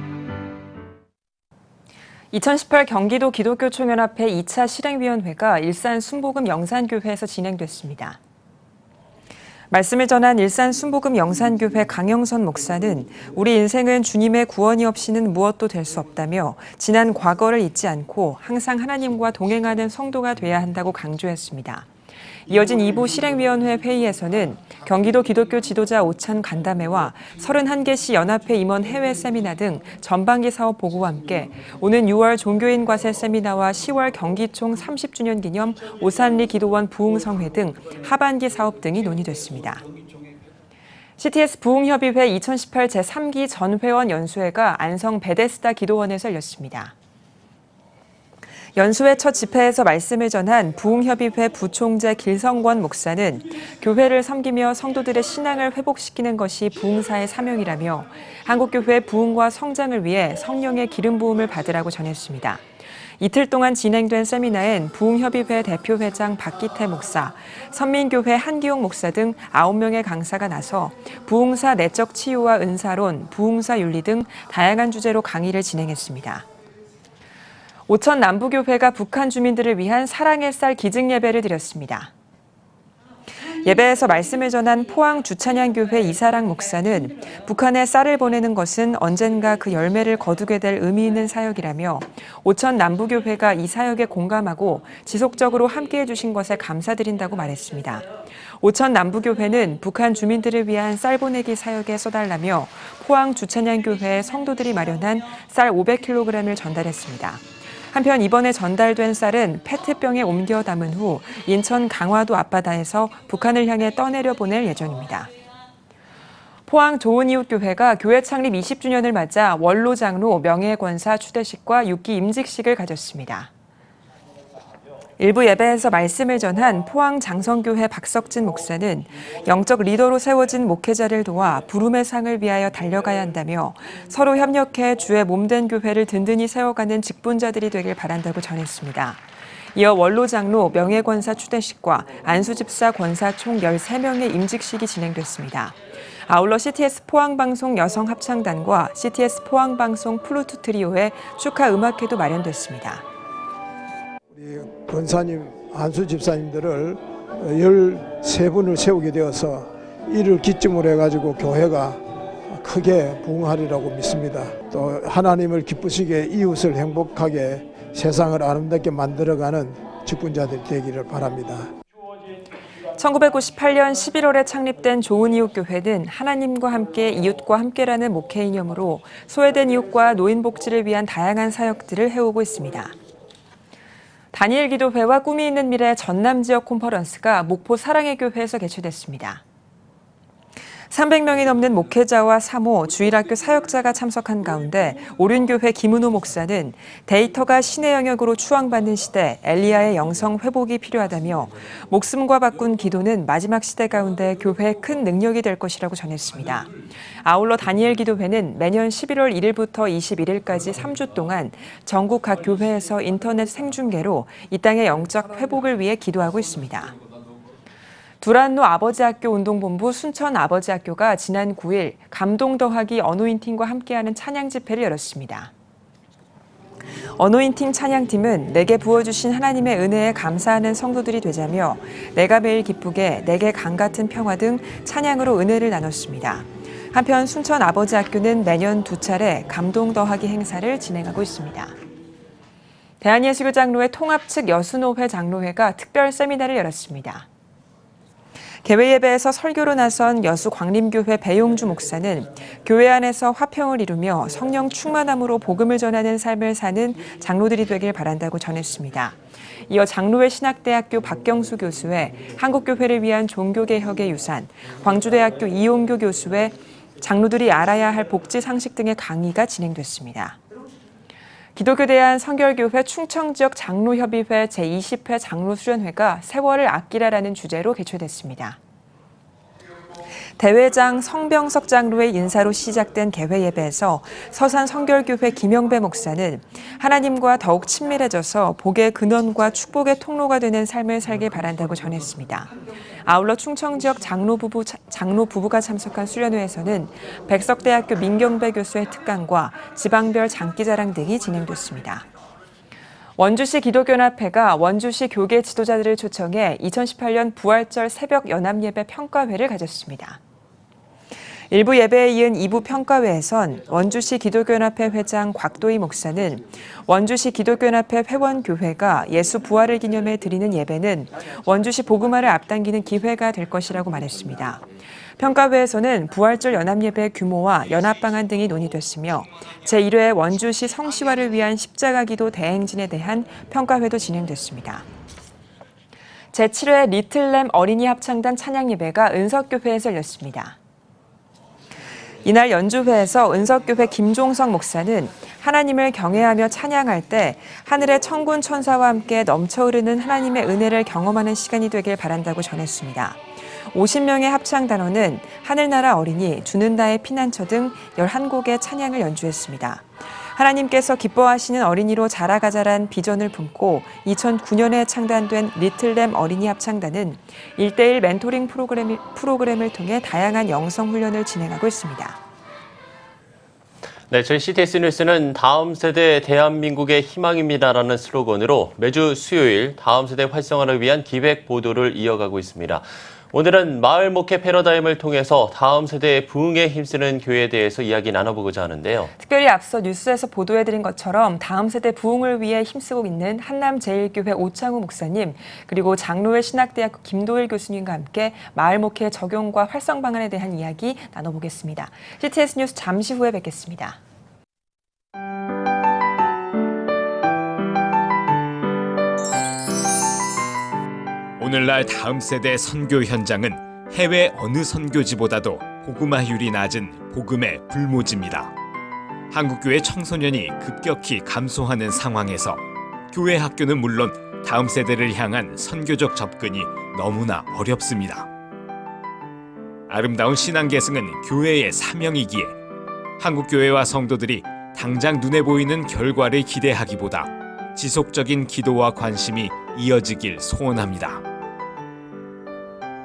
2018 경기도 기독교총연합회 2차 실행위원회가 일산 순복음 영산교회에서 진행됐습니다. 말씀을 전한 일산 순복음 영산교회 강영선 목사는 우리 인생은 주님의 구원이 없이는 무엇도 될 수 없다며 지난 과거를 잊지 않고 항상 하나님과 동행하는 성도가 돼야 한다고 강조했습니다. 이어진 2부 실행위원회 회의에서는 경기도 기독교 지도자 오찬 간담회와 31개 시 연합회 임원 해외 세미나 등 전반기 사업 보고와 함께 오는 6월 종교인 과세 세미나와 10월 경기총 30주년 기념 오산리 기도원 부흥성회 등 하반기 사업 등이 논의됐습니다. CTS 부흥협의회 2018 제3기 전회원 연수회가 안성 베데스다 기도원에서 열렸습니다. 연수회 첫 집회에서 말씀을 전한 부흥협의회 부총재 길성권 목사는 교회를 섬기며 성도들의 신앙을 회복시키는 것이 부흥사의 사명이라며 한국교회 부흥과 성장을 위해 성령의 기름 부음을 받으라고 전했습니다. 이틀 동안 진행된 세미나엔 부흥협의회 대표회장 박기태 목사, 선민교회 한기용 목사 등 9명의 강사가 나서 부흥사 내적 치유와 은사론, 부흥사 윤리 등 다양한 주제로 강의를 진행했습니다. 오천 남부교회가 북한 주민들을 위한 사랑의 쌀 기증 예배를 드렸습니다. 예배에서 말씀을 전한 포항 주찬양교회 이사랑 목사는 북한에 쌀을 보내는 것은 언젠가 그 열매를 거두게 될 의미 있는 사역이라며 오천 남부교회가 이 사역에 공감하고 지속적으로 함께해 주신 것에 감사드린다고 말했습니다. 오천 남부교회는 북한 주민들을 위한 쌀 보내기 사역에 써달라며 포항 주찬양교회 성도들이 마련한 쌀 500kg을 전달했습니다. 한편 이번에 전달된 쌀은 페트병에 옮겨 담은 후 인천 강화도 앞바다에서 북한을 향해 떠내려 보낼 예정입니다. 포항 좋은이웃교회가 교회 창립 20주년을 맞아 원로장로 명예권사 추대식과 6기 임직식을 가졌습니다. 일부 예배에서 말씀을 전한 포항 장성교회 박석진 목사는 영적 리더로 세워진 목회자를 도와 부름의 상을 위하여 달려가야 한다며 서로 협력해 주의 몸된 교회를 든든히 세워가는 직분자들이 되길 바란다고 전했습니다. 이어 원로장로 명예권사 추대식과 안수집사 권사 총 13명의 임직식이 진행됐습니다. 아울러 CTS 포항방송 여성합창단과 CTS 포항방송 플루트 트리오의 축하 음악회도 마련됐습니다. 권사님, 안수 집사님들을 13분을 세우게 되어서 이를 기점으로 해가지고 교회가 크게 부흥하리라고 믿습니다. 또 하나님을 기쁘시게 이웃을 행복하게 세상을 아름답게 만들어가는 직분자들이 되기를 바랍니다. 1998년 11월에 창립된 좋은이웃교회는 하나님과 함께 이웃과 함께라는 목회 이념으로 소외된 이웃과 노인복지를 위한 다양한 사역들을 해오고 있습니다. 다니엘 기도회와 꿈이 있는 미래 전남 지역 콘퍼런스가 목포 사랑의 교회에서 개최됐습니다. 300명이 넘는 목회자와 사모, 주일학교 사역자가 참석한 가운데 오륜교회 김은호 목사는 데이터가 신의 영역으로 추앙받는 시대 엘리야의 영성 회복이 필요하다며 목숨과 바꾼 기도는 마지막 시대 가운데 교회의 큰 능력이 될 것이라고 전했습니다. 아울러 다니엘 기도회는 매년 11월 1일부터 21일까지 3주 동안 전국 각 교회에서 인터넷 생중계로 이 땅의 영적 회복을 위해 기도하고 있습니다. 두란노 아버지학교 운동본부 순천 아버지학교가 지난 9일 감동 더하기 어노인팅과 함께하는 찬양 집회를 열었습니다. 어노인팅 찬양팀은 내게 부어주신 하나님의 은혜에 감사하는 성도들이 되자며 내가 매일 기쁘게 내게 강 같은 평화 등 찬양으로 은혜를 나눴습니다. 한편 순천 아버지학교는 매년 2차례 감동 더하기 행사를 진행하고 있습니다. 대한예수교 장로회 통합 측 여수노회 장로회가 특별 세미나를 열었습니다. 개회 예배에서 설교로 나선 여수 광림교회 배용주 목사는 교회 안에서 화평을 이루며 성령 충만함으로 복음을 전하는 삶을 사는 장로들이 되길 바란다고 전했습니다. 이어 장로회 신학대학교 박경수 교수의 한국교회를 위한 종교개혁의 유산, 광주대학교 이용교 교수의 장로들이 알아야 할 복지 상식 등의 강의가 진행됐습니다. 기독교대한 성결교회 충청지역 장로협의회 제20회 장로수련회가 세월을 아끼라라는 주제로 개최됐습니다. 대회장 성병석 장로의 인사로 시작된 개회 예배에서 서산 성결교회 김영배 목사는 하나님과 더욱 친밀해져서 복의 근원과 축복의 통로가 되는 삶을 살길 바란다고 전했습니다. 아울러 충청지역 장로 부부가 참석한 수련회에서는 백석대학교 민경배 교수의 특강과 지방별 장기자랑 등이 진행됐습니다. 원주시 기독교연합회가 원주시 교계 지도자들을 초청해 2018년 부활절 새벽 연합예배 평가회를 가졌습니다. 1부 예배에 이은 2부 평가회에선 원주시 기독교연합회 회장 곽도희 목사는 원주시 기독교연합회 회원교회가 예수 부활을 기념해 드리는 예배는 원주시 복음화를 앞당기는 기회가 될 것이라고 말했습니다. 평가회에서는 부활절 연합예배 규모와 연합 방안 등이 논의됐으며 제1회 원주시 성시화를 위한 십자가기도 대행진에 대한 평가회도 진행됐습니다. 제7회 리틀램 어린이 합창단 찬양예배가 은석교회에서 열렸습니다. 이날 연주회에서 은석교회 김종석 목사는 하나님을 경외하며 찬양할 때 하늘의 천군 천사와 함께 넘쳐흐르는 하나님의 은혜를 경험하는 시간이 되길 바란다고 전했습니다. 50명의 합창단원은 하늘나라 어린이, 주는 나의 피난처 등 11곡의 찬양을 연주했습니다. 하나님께서 기뻐하시는 어린이로 자라가자란 비전을 품고 2009년에 창단된 리틀램 어린이 합창단은 1:1 멘토링 프로그램을 통해 다양한 영성 훈련을 진행하고 있습니다. 네, 저희 CTS 뉴스는 다음 세대 대한민국의 희망입니다라는 슬로건으로 매주 수요일 다음 세대 활성화를 위한 기획 보도를 이어가고 있습니다. 오늘은 마을 목회 패러다임을 통해서 다음 세대의 부흥에 힘쓰는 교회에 대해서 이야기 나눠보고자 하는데요. 특별히 앞서 뉴스에서 보도해드린 것처럼 다음 세대 부흥을 위해 힘쓰고 있는 한남제일교회 오창우 목사님 그리고 장로회 신학대학교 김도일 교수님과 함께 마을 목회 적용과 활성 방안에 대한 이야기 나눠보겠습니다. CTS 뉴스 잠시 후에 뵙겠습니다. 오늘날 다음 세대 선교 현장은 해외 어느 선교지보다도 복음화율이 낮은 복음의 불모지입니다. 한국교회 청소년이 급격히 감소하는 상황에서 교회 학교는 물론 다음 세대를 향한 선교적 접근이 너무나 어렵습니다. 아름다운 신앙 계승은 교회의 사명이기에 한국교회와 성도들이 당장 눈에 보이는 결과를 기대하기보다 지속적인 기도와 관심이 이어지길 소원합니다.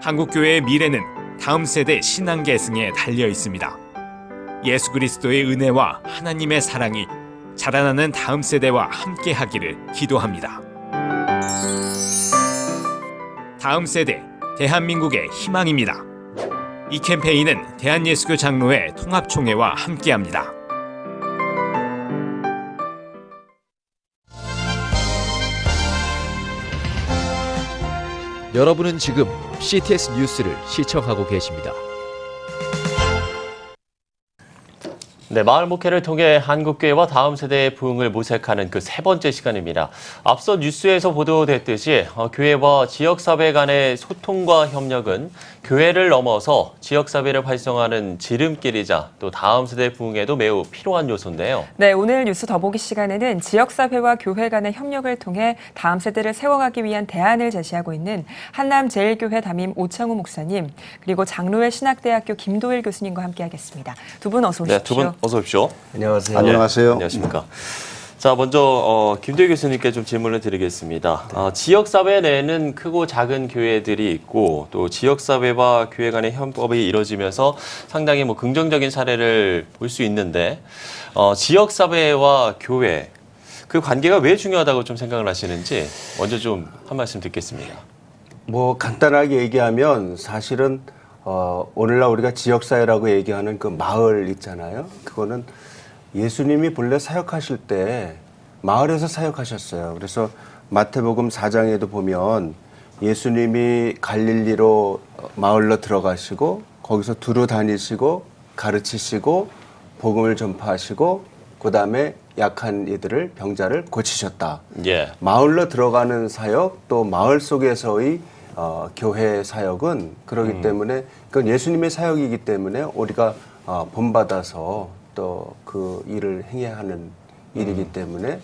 한국교회의 미래는 다음 세대 신앙 계승에 달려 있습니다. 예수 그리스도의 은혜와 하나님의 사랑이 자라나는 다음 세대와 함께하기를 기도합니다. 다음 세대, 대한민국의 희망입니다. 이 캠페인은 대한예수교 장로회 통합총회와 함께합니다. 여러분은 지금 CTS 뉴스를 시청하고 계십니다. 네, 마을 목회를 통해 한국교회와 다음 세대의 부흥을 모색하는 그 세 번째 시간입니다. 앞서 뉴스에서 보도됐듯이 교회와 지역사회 간의 소통과 협력은 교회를 넘어서 지역사회를 활성화하는 지름길이자 또 다음 세대 부흥에도 매우 필요한 요소인데요. 네, 오늘 뉴스 더보기 시간에는 지역사회와 교회 간의 협력을 통해 다음 세대를 세워가기 위한 대안을 제시하고 있는 한남제일교회 담임 오창우 목사님 그리고 장로회 신학대학교 김도일 교수님과 함께하겠습니다. 두 분 어서 오십시오. 네, 두 분 어서 오십시오. 안녕하세요. 안녕하세요. 안녕하십니까. 자, 먼저 김도희 교수님께 좀 질문을 드리겠습니다. 지역사회 내에는 크고 작은 교회들이 있고 또 지역사회와 교회 간의 협업이 이루어지면서 상당히 긍정적인 사례를 볼 수 있는데 지역사회와 교회 그 관계가 왜 중요하다고 좀 생각을 하시는지 먼저 좀 한 말씀 듣겠습니다. 간단하게 얘기하면 사실은 오늘날 우리가 지역사회라고 얘기하는 그 마을 있잖아요. 그거는 예수님이 본래 사역하실 때 마을에서 사역하셨어요. 그래서 마태복음 4장에도 보면 예수님이 갈릴리로 마을로 들어가시고 거기서 두루 다니시고 가르치시고 복음을 전파하시고 그다음에 약한 이들을 병자를 고치셨다. 예. 마을로 들어가는 사역 또 마을 속에서의 교회 사역은 그러기 때문에 그건 예수님의 사역이기 때문에 우리가 본받아서 또 그 일을 행해야 하는 일이기 때문에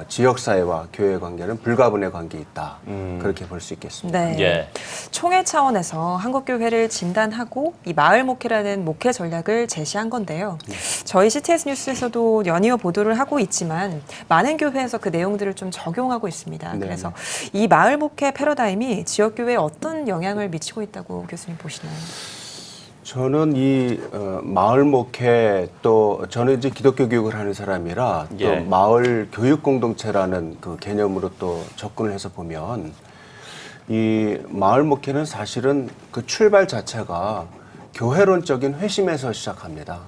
지역사회와 교회 관계는 불가분의 관계에 있다. 그렇게 볼 수 있겠습니다. 네. 예. 총회 차원에서 한국교회를 진단하고 이 마을 목회라는 목회 전략을 제시한 건데요. 저희 CTS 뉴스에서도 연이어 보도를 하고 있지만 많은 교회에서 그 내용들을 좀 적용하고 있습니다. 네. 그래서 이 마을 목회 패러다임이 지역교회에 어떤 영향을 미치고 있다고 교수님 보시나요? 저는 이 마을 목회 또 저는 이제 기독교 교육을 하는 사람이라 또 예. 마을 교육 공동체라는 그 개념으로 또 접근을 해서 보면 이 마을 목회는 사실은 그 출발 자체가 교회론적인 회심에서 시작합니다.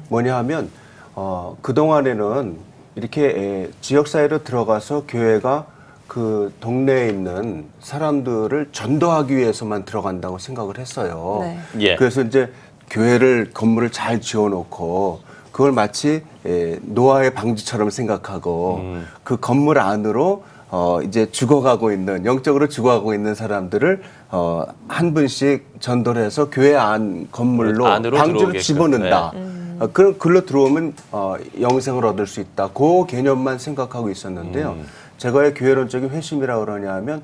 뭐냐 하면 그동안에는 이렇게 지역사회로 들어가서 교회가 그 동네에 있는 사람들을 전도하기 위해서만 들어간다고 생각을 했어요. 네. 예. 그래서 이제 교회를 건물을 잘 지어놓고 그걸 마치 노아의 방주처럼 생각하고 그 건물 안으로 이제 죽어가고 있는 영적으로 죽어가고 있는 사람들을 한 분씩 전도를 해서 교회 안 건물로 안으로 방주를 들어오게끔. 집어넣는다. 그럼 글로 들어오면 영생을 얻을 수 있다. 그 개념만 생각하고 있었는데요. 제가 왜 교회론적인 회심이라고 그러냐면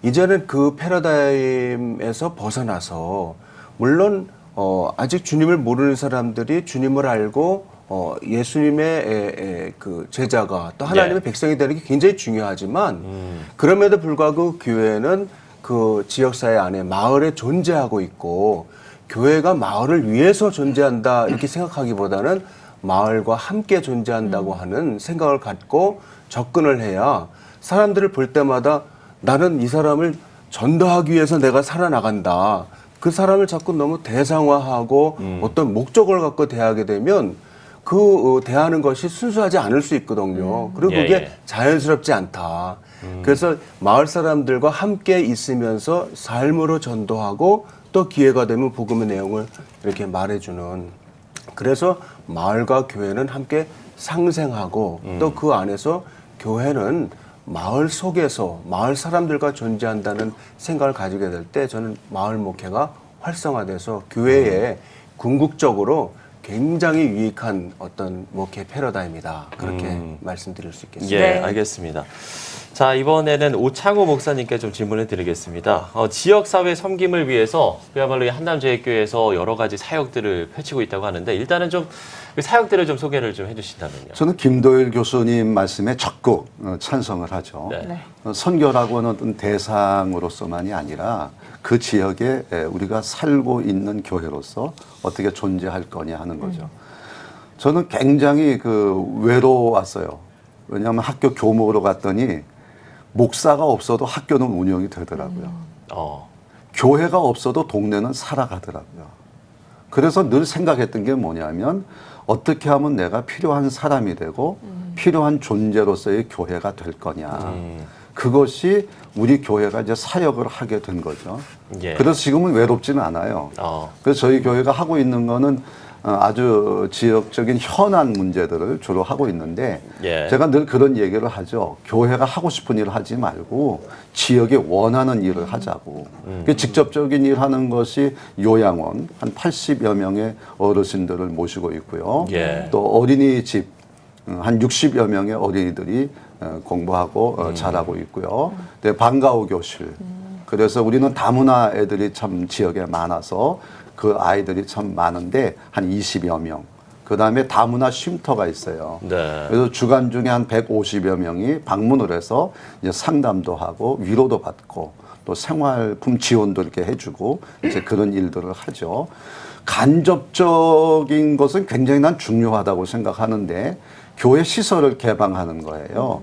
이제는 그 패러다임에서 벗어나서 물론 아직 주님을 모르는 사람들이 주님을 알고 예수님의 그 제자가 또 하나님의 백성이 되는 게 굉장히 중요하지만 그럼에도 불구하고 교회는 그 지역사회 안에 마을에 존재하고 있고 교회가 마을을 위해서 존재한다 이렇게 생각하기보다는 마을과 함께 존재한다고 하는 생각을 갖고 접근을 해야 사람들을 볼 때마다 나는 이 사람을 전도하기 위해서 내가 살아나간다. 그 사람을 자꾸 너무 대상화하고 어떤 목적을 갖고 대하게 되면 그 대하는 것이 순수하지 않을 수 있거든요. 그리고 그게 예. 자연스럽지 않다. 그래서 마을 사람들과 함께 있으면서 삶으로 전도하고 또 기회가 되면 복음의 내용을 이렇게 말해주는 그래서 마을과 교회는 함께 상생하고 또 그 안에서 교회는 마을 속에서 마을 사람들과 존재한다는 생각을 가지게 될 때 저는 마을 목회가 활성화돼서 교회에 궁극적으로 굉장히 유익한 어떤 목회 패러다임이다. 그렇게 말씀드릴 수 있겠습니다. 예, 알겠습니다. 자, 이번에는 오창호 목사님께 좀 질문을 드리겠습니다. 지역사회 섬김을 위해서 그야말로 이 한남제일교회에서 여러 가지 사역들을 펼치고 있다고 하는데 일단은 좀 그 사역들을 좀 소개를 좀 해주신다면요. 저는 김도일 교수님 말씀에 적극 찬성을 하죠. 네. 선교라고는 어떤 대상으로서만이 아니라 그 지역에 우리가 살고 있는 교회로서 어떻게 존재할 거냐 하는 거죠. 저는 굉장히 외로웠어요. 왜냐하면 학교 교목으로 갔더니 목사가 없어도 학교는 운영이 되더라고요. 교회가 없어도 동네는 살아가더라고요. 그래서 늘 생각했던 게 뭐냐면 어떻게 하면 내가 필요한 사람이 되고 필요한 존재로서의 교회가 될 거냐. 그것이 우리 교회가 이제 사역을 하게 된 거죠. 예. 그래서 지금은 외롭지는 않아요. 그래서 저희 교회가 하고 있는 거는 아주 지역적인 현안 문제들을 주로 하고 있는데 예. 제가 늘 그런 얘기를 하죠. 교회가 하고 싶은 일을 하지 말고 지역에 원하는 일을 하자고. 직접적인 일 하는 것이 요양원 한 80여 명의 어르신들을 모시고 있고요. 예. 또 어린이집 한 60여 명의 어린이들이 공부하고 자라고 있고요. 네, 방과후 교실. 그래서 우리는 다문화 애들이 참 지역에 많아서 그 아이들이 참 많은데 한 20여 명. 그다음에 다문화 쉼터가 있어요. 네. 그래서 주간 중에 한 150여 명이 방문을 해서 이제 상담도 하고 위로도 받고 또 생활품 지원도 이렇게 해주고 이제 그런 일들을 하죠. 간접적인 것은 굉장히 난 중요하다고 생각하는데 교회 시설을 개방하는 거예요.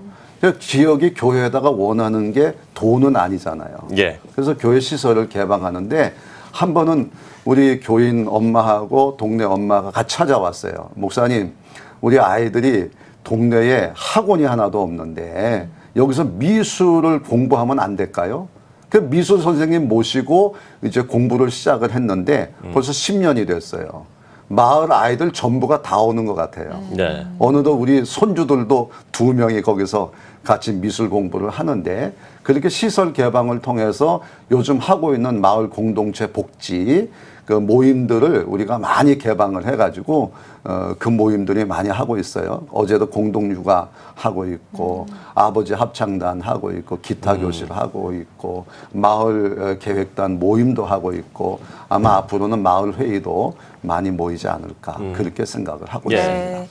지역이 교회에다가 원하는 게 돈은 아니잖아요. 예. 그래서 교회 시설을 개방하는데 한 번은 우리 교인 엄마하고 동네 엄마가 같이 찾아왔어요. 목사님, 우리 아이들이 동네에 학원이 하나도 없는데 여기서 미술을 공부하면 안 될까요? 그 미술 선생님 모시고 이제 공부를 시작을 했는데 벌써 10년이 됐어요. 마을 아이들 전부가 다 오는 것 같아요. 네. 어느덧 우리 손주들도 2명이 거기서 같이 미술 공부를 하는데 그렇게 시설 개방을 통해서 요즘 하고 있는 마을 공동체 복지 그 모임들을 우리가 많이 개방을 해가지고 그 모임들이 많이 하고 있어요. 어제도 공동육아 하고 있고 아버지 합창단 하고 있고 기타 교실 하고 있고 마을 계획단 모임도 하고 있고 아마 앞으로는 마을 회의도 많이 모이지 않을까 그렇게 생각을 하고 있습니다.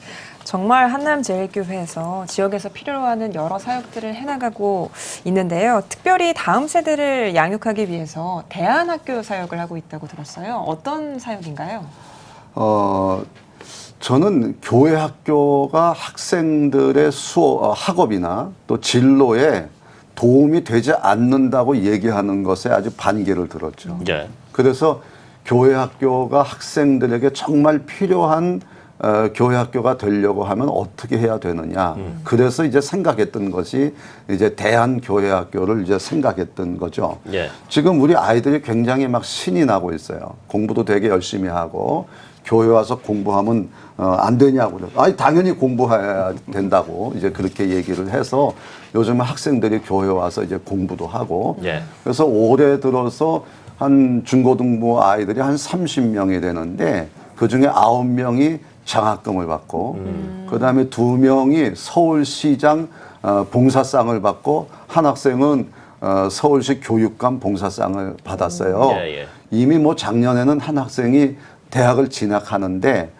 정말 한남제일교회에서 지역에서 필요로 하는 여러 사역들을 해나가고 있는데요. 특별히 다음 세대를 양육하기 위해서 대안학교 사역을 하고 있다고 들었어요. 어떤 사역인가요? 저는 교회 학교가 학생들의 학업이나 또 진로에 도움이 되지 않는다고 얘기하는 것에 아주 반기를 들었죠. 네. 그래서 교회 학교가 학생들에게 정말 필요한 교회 학교가 되려고 하면 어떻게 해야 되느냐. 그래서 이제 생각했던 것이 이제 대한교회 학교를 이제 생각했던 거죠. 예. 지금 우리 아이들이 굉장히 막 신이 나고 있어요. 공부도 되게 열심히 하고 교회 와서 공부하면 안 되냐고. 아니, 당연히 공부해야 된다고 이제 그렇게 얘기를 해서 요즘 학생들이 교회 와서 이제 공부도 하고. 예. 그래서 올해 들어서 한 중고등부 아이들이 한 30명이 되는데 그 중에 9명이 장학금을 받고 그다음에 2명이 서울시장 봉사상을 받고 한 학생은 서울시 교육감 봉사상을 받았어요. 이미 뭐 작년에는 한 학생이 대학을 진학하는데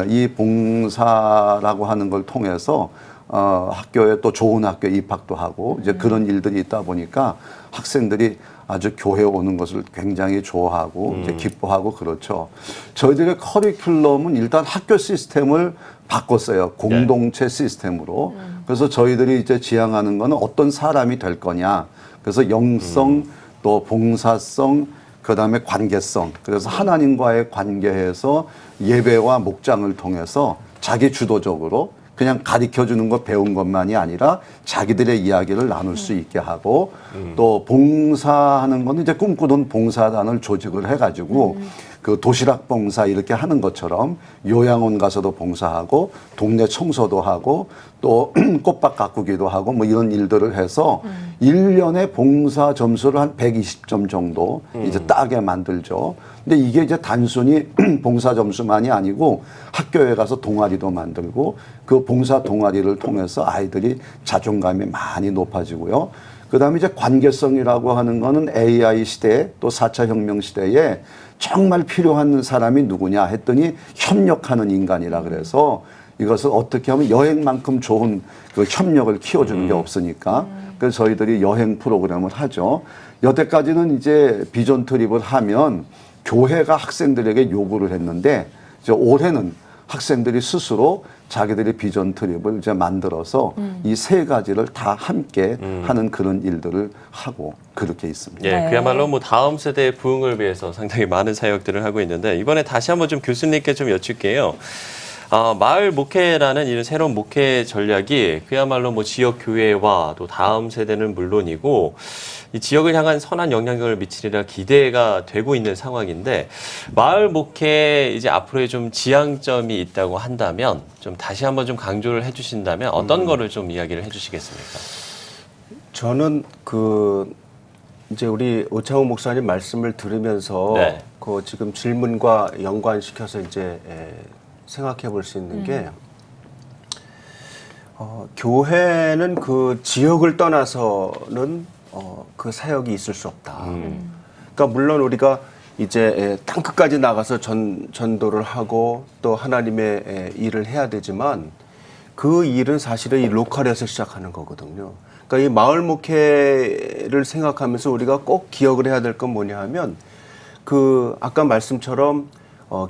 이 봉사라고 하는 걸 통해서 학교에 또 좋은 학교에 입학도 하고 이제 그런 일들이 있다 보니까 학생들이 아주 교회 오는 것을 굉장히 좋아하고 이제 기뻐하고 그렇죠. 저희들의 커리큘럼은 일단 학교 시스템을 바꿨어요. 공동체 시스템으로. 그래서 저희들이 이제 지향하는 거는 어떤 사람이 될 거냐. 그래서 영성 또 봉사성 그다음에 관계성. 그래서 하나님과의 관계에서 예배와 목장을 통해서 자기 주도적으로 그냥 가르쳐주는 거 배운 것만이 아니라 자기들의 이야기를 나눌 수 있게 하고 또 봉사하는 건 이제 꿈꾸던 봉사단을 조직을 해가지고 그 도시락 봉사 이렇게 하는 것처럼 요양원 가서도 봉사하고 동네 청소도 하고 또 꽃밭 가꾸기도 하고 뭐 이런 일들을 해서 1년에 봉사 점수를 한 120점 정도 이제 따게 만들죠. 근데 이게 이제 단순히 봉사 점수만이 아니고 학교에 가서 동아리도 만들고 그 봉사 동아리를 통해서 아이들이 자존감이 많이 높아지고요. 그다음에 이제 관계성이라고 하는 거는 AI 시대 또 4차 혁명 시대에 정말 필요한 사람이 누구냐 했더니 협력하는 인간이라 그래서 이것을 어떻게 하면 여행만큼 좋은 그 협력을 키워주는 게 없으니까 그래서 저희들이 여행 프로그램을 하죠. 여태까지는 이제 비전 트립을 하면 교회가 학생들에게 요구를 했는데 이제 올해는 학생들이 스스로 자기들의 비전 트립을 이제 만들어서 이 세 가지를 다 함께 하는 그런 일들을 하고 그렇게 있습니다. 예, 그야말로 뭐 다음 세대의 부흥을 위해서 상당히 많은 사역들을 하고 있는데 이번에 다시 한번 좀 교수님께 좀 여쭐게요. 마을 목회라는 이런 새로운 목회 전략이 그야말로 뭐 지역 교회와 또 다음 세대는 물론이고 이 지역을 향한 선한 영향력을 미치리라 기대가 되고 있는 상황인데 마을 목회 이제 앞으로의 좀 지향점이 있다고 한다면 좀 다시 한번 좀 강조를 해주신다면 어떤 거를 좀 이야기를 해주시겠습니까? 저는 이제 우리 오창호 목사님 말씀을 들으면서 그 지금 질문과 연관시켜서 이제 생각해 볼 수 있는 게 교회는 그 지역을 떠나서는 그 사역이 있을 수 없다. 그러니까 물론 우리가 이제 땅 끝까지 나가서 전도를 하고 또 하나님의 일을 해야 되지만 그 일은 사실은 이 로컬에서 시작하는 거거든요. 그러니까 이 마을 목회를 생각하면서 우리가 꼭 기억을 해야 될 건 뭐냐 하면 그 아까 말씀처럼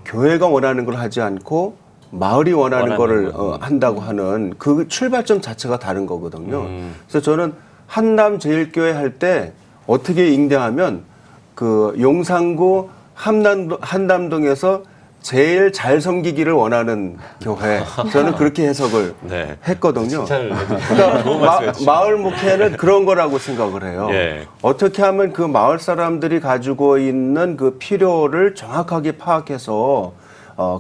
교회가 원하는 걸 하지 않고 마을이 원하는 거를 한다고 하는 그 출발점 자체가 다른 거거든요. 그래서 저는 한남제일교회 할 때 어떻게 ing대하면 그 용산구 한남동에서 제일 잘 섬기기를 원하는 교회. 저는 그렇게 해석을 했거든요. 그러니까 마을 목회는 그런 거라고 생각을 해요. 어떻게 하면 그 마을 사람들이 가지고 있는 그 필요를 정확하게 파악해서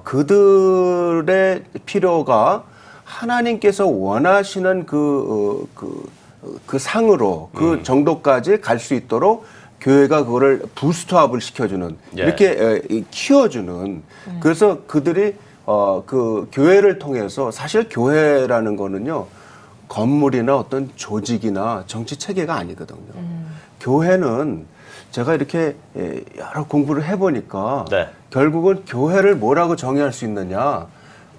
그들의 필요가 하나님께서 원하시는 그 상으로 그 정도까지 갈 수 있도록 교회가 그거를 부스트업을 시켜주는 이렇게 키워주는 그래서 그들이 그 교회를 통해서 사실 교회라는 거는요 건물이나 어떤 조직이나 정치 체계가 아니거든요. 교회는 제가 이렇게 여러 공부를 해보니까 결국은 교회를 뭐라고 정의할 수 있느냐?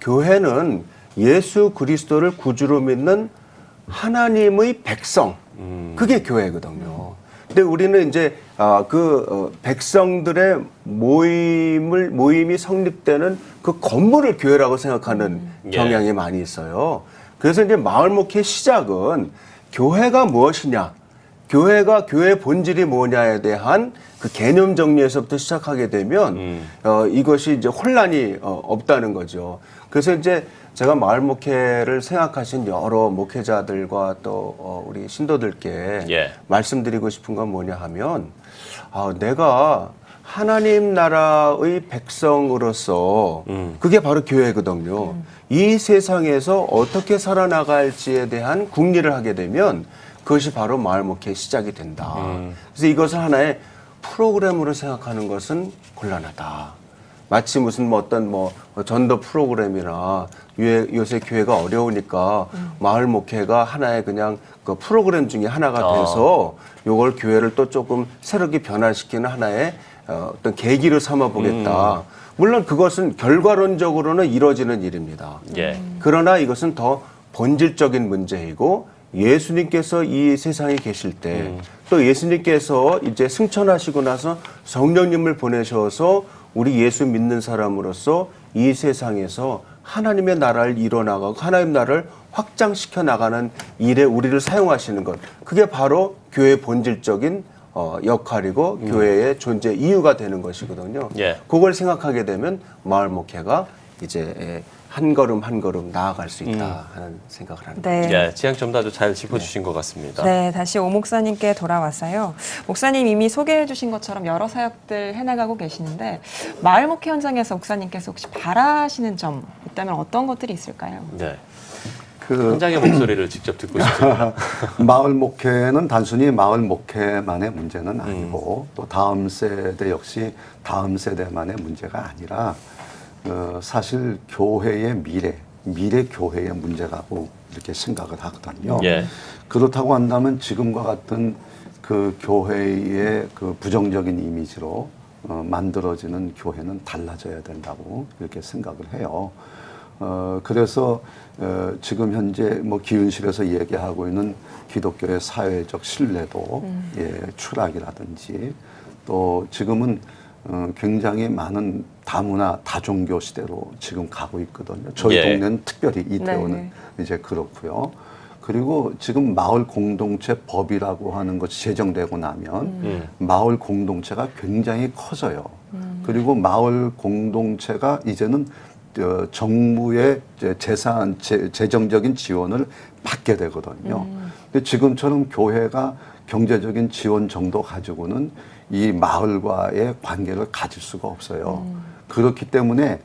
교회는 예수 그리스도를 구주로 믿는 하나님의 백성, 그게 교회거든요. 근데 우리는 이제 백성들의 모임이 성립되는 그 건물을 교회라고 생각하는 경향이 많이 있어요. 그래서 이제 마을 목회 시작은 교회가 무엇이냐, 교회의 본질이 뭐냐에 대한 그 개념 정리에서부터 시작하게 되면 이것이 이제 혼란이 없다는 거죠. 그래서 이제 제가 마을 목회를 생각하신 여러 목회자들과 또 우리 신도들께 말씀드리고 싶은 건 뭐냐 하면 내가 하나님 나라의 백성으로서 그게 바로 교회거든요. 이 세상에서 어떻게 살아나갈지에 대한 궁리를 하게 되면 그것이 바로 마을 목회의 시작이 된다. 그래서 이것을 하나의 프로그램으로 생각하는 것은 곤란하다. 마치 무슨 어떤 전도 프로그램이나 요새 교회가 어려우니까 마을 목회가 하나의 그냥 그 프로그램 중에 하나가 돼서 요걸 교회를 또 조금 새롭게 변화시키는 하나의 어떤 계기로 삼아 보겠다. 물론 그것은 결과론적으로는 이루어지는 일입니다. 그러나 이것은 더 본질적인 문제이고 예수님께서 이 세상에 계실 때 또 예수님께서 이제 승천하시고 나서 성령님을 보내셔서 우리 예수 믿는 사람으로서 이 세상에서 하나님의 나라를 이뤄나가고 하나님의 나라를 확장시켜 나가는 일에 우리를 사용하시는 것, 그게 바로 교회의 본질적인 역할이고 교회의 존재 이유가 되는 것이거든요. 그걸 생각하게 되면 마을 목회가 이제 한 걸음 한 걸음 나아갈 수 있다 하는 생각을 합니다. 지향점도 아주 잘 짚어주신 것 같습니다. 네, 다시 오 목사님께 돌아왔어요. 목사님 이미 소개해 주신 것처럼 여러 사역들 해나가고 계시는데 마을 목회 현장에서 목사님께서 혹시 바라시는 점 있다면 어떤 것들이 있을까요? 네. 현장의 목소리를 직접 듣고 싶습니다. 마을 목회는 단순히 마을 목회만의 문제는 아니고 또 다음 세대 역시 다음 세대만의 문제가 아니라 사실 교회의 미래 교회의 문제라고 이렇게 생각을 하거든요. 그렇다고 한다면 지금과 같은 그 교회의 그 부정적인 이미지로 만들어지는 교회는 달라져야 된다고 이렇게 생각을 해요. 그래서 지금 현재 기윤실에서 얘기하고 있는 기독교의 사회적 신뢰도 추락이라든지 또 지금은 굉장히 많은 다문화 다종교 시대로 지금 가고 있거든요. 저희 동네는 특별히 이태원은 이제 그렇고요. 그리고 지금 마을 공동체 법이라고 하는 것이 제정되고 나면 마을 공동체가 굉장히 커져요. 그리고 마을 공동체가 이제는 정부의 재정적인 지원을 받게 되거든요. 근데 지금처럼 교회가 경제적인 지원 정도 가지고는 이 마을과의 관계를 가질 수가 없어요. 그렇기 때문에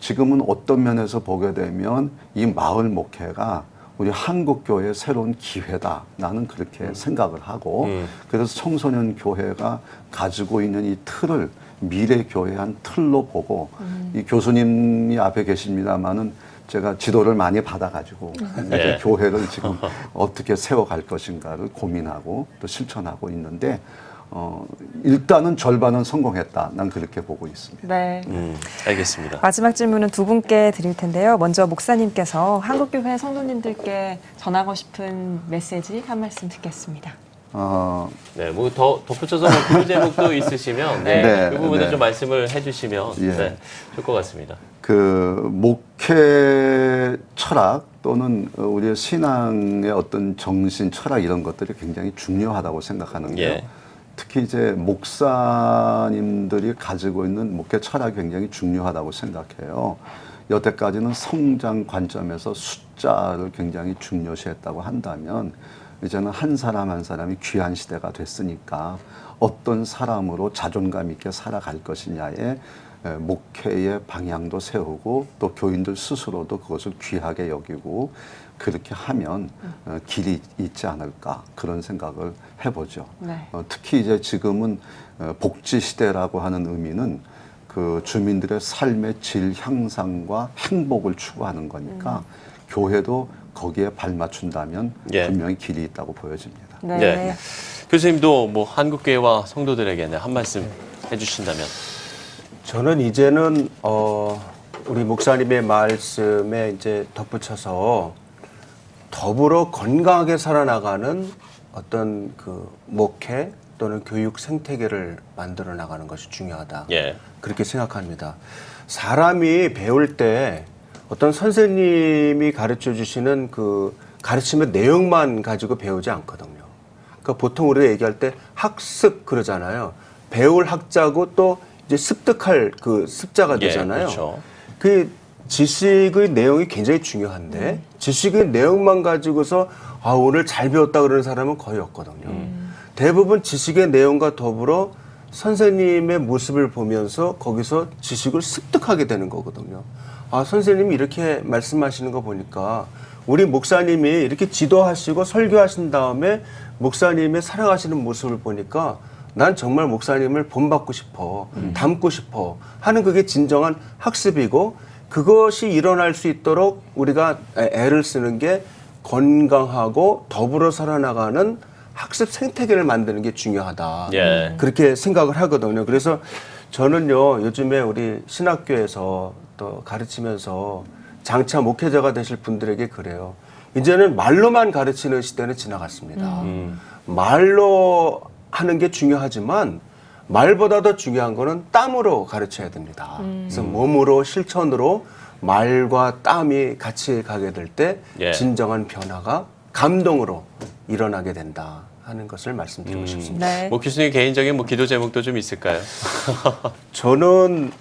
지금은 어떤 면에서 보게 되면 이 마을 목회가 우리 한국교회의 새로운 기회다. 나는 그렇게 생각을 하고 그래서 청소년 교회가 가지고 있는 이 틀을 미래 교회의 한 틀로 보고 이 교수님이 앞에 계십니다마는 제가 지도를 많이 받아가지고 교회를 지금 어떻게 세워갈 것인가를 고민하고 또 실천하고 있는데 일단은 절반은 성공했다. 난 그렇게 보고 있습니다. 네. 알겠습니다. 마지막 질문은 두 분께 드릴 텐데요. 먼저 목사님께서 한국교회 성도님들께 전하고 싶은 메시지 한 말씀 듣겠습니다. 네, 더 덧붙여서 그 제목도 있으시면 그 부분에 좀 말씀을 해주시면 좋을 것 같습니다. 그 목회 철학 또는 우리의 신앙의 어떤 정신 철학 이런 것들이 굉장히 중요하다고 생각하는데요. 특히 이제 목사님들이 가지고 있는 목회 철학이 굉장히 중요하다고 생각해요. 여태까지는 성장 관점에서 숫자를 굉장히 중요시했다고 한다면 이제는 한 사람 한 사람이 귀한 시대가 됐으니까 어떤 사람으로 자존감 있게 살아갈 것이냐에 목회의 방향도 세우고 또 교인들 스스로도 그것을 귀하게 여기고 그렇게 하면 길이 있지 않을까 그런 생각을 해보죠. 특히 이제 지금은 복지 시대라고 하는 의미는 그 주민들의 삶의 질 향상과 행복을 추구하는 거니까 교회도 거기에 발맞춘다면 분명히 길이 있다고 보여집니다. 교수님도 한국교회와 성도들에게 한 말씀 해주신다면. 저는 이제는 우리 목사님의 말씀에 이제 덧붙여서 더불어 건강하게 살아나가는 어떤 그 목회 또는 교육 생태계를 만들어 나가는 것이 중요하다. 예. 그렇게 생각합니다. 사람이 배울 때 어떤 선생님이 가르쳐 주시는 그 가르침의 내용만 가지고 배우지 않거든요. 그러니까 보통 우리가 얘기할 때 학습 그러잖아요. 배울 학자고 또 이제 습득할 그 습자가 되잖아요. 예, 그렇죠. 그 지식의 내용이 굉장히 중요한데 지식의 내용만 가지고서 아, 오늘 잘 배웠다 그러는 사람은 거의 없거든요. 대부분 지식의 내용과 더불어 선생님의 모습을 보면서 거기서 지식을 습득하게 되는 거거든요. 아, 선생님이 이렇게 말씀하시는 거 보니까 우리 목사님이 이렇게 지도하시고 설교하신 다음에 목사님의 살아가시는 모습을 보니까 난 정말 목사님을 본받고 싶어, 닮고 싶어 하는 그게 진정한 학습이고 그것이 일어날 수 있도록 우리가 애를 쓰는 게 건강하고 더불어 살아나가는 학습 생태계를 만드는 게 중요하다. 예. 그렇게 생각을 하거든요. 그래서 저는요, 요즘에 우리 신학교에서 또 가르치면서 장차 목회자가 되실 분들에게 그래요. 이제는 말로만 가르치는 시대는 지나갔습니다. 말로 하는 게 중요하지만 말보다 더 중요한 거는 땀으로 가르쳐야 됩니다. 그래서 몸으로 실천으로 말과 땀이 같이 가게 될 때 예. 진정한 변화가 감동으로 일어나게 된다 하는 것을 말씀드리고 싶습니다. 네. 뭐 교수님 개인적인 뭐 기도 제목도 좀 있을까요? 저는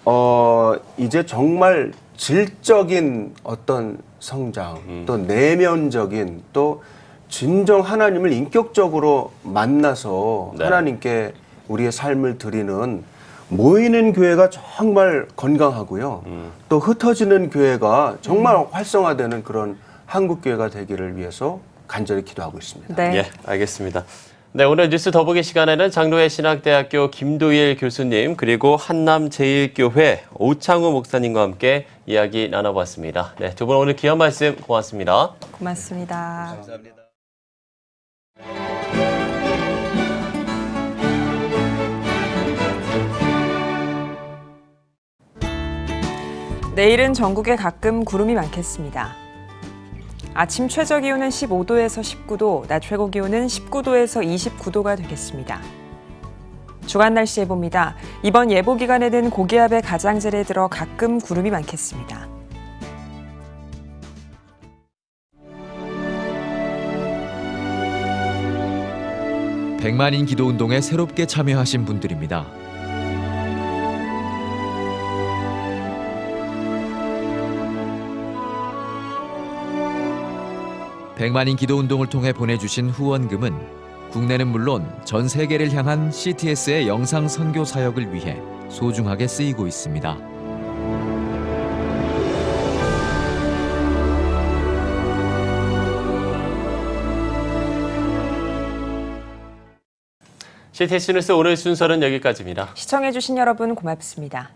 이제 정말 질적인 어떤 성장, 또 내면적인 또 진정 하나님을 인격적으로 만나서 네. 하나님께 우리의 삶을 드리는 모이는 교회가 정말 건강하고요. 또 흩어지는 교회가 정말 활성화되는 그런 한국 교회가 되기를 위해서 간절히 기도하고 있습니다. 네. 예, 알겠습니다. 네, 오늘 뉴스 더보기 시간에는 장로회 신학대학교 김도일 교수님 그리고 한남제일교회 오창우 목사님과 함께 이야기 나눠봤습니다. 네, 두 분 오늘 귀한 말씀 고맙습니다. 고맙습니다. 감사합니다. 내일은 전국에 가끔 구름이 많겠습니다. 아침 최저 기온은 15도에서 19도, 낮 최고 기온은 19도에서 29도가 되겠습니다. 주간 날씨 예보입니다. 이번 예보 기간에는 고기압의 가장자리에 들어 가끔 구름이 많겠습니다. 백만인 기도운동에 새롭게 참여하신 분들입니다. 백만인 기도운동을 통해 보내주신 후원금은 국내는 물론 전 세계를 향한 CTS의 영상 선교 사역을 위해 소중하게 쓰이고 있습니다. CTS 뉴스 오늘 순서는 여기까지입니다. 시청해주신 여러분 고맙습니다.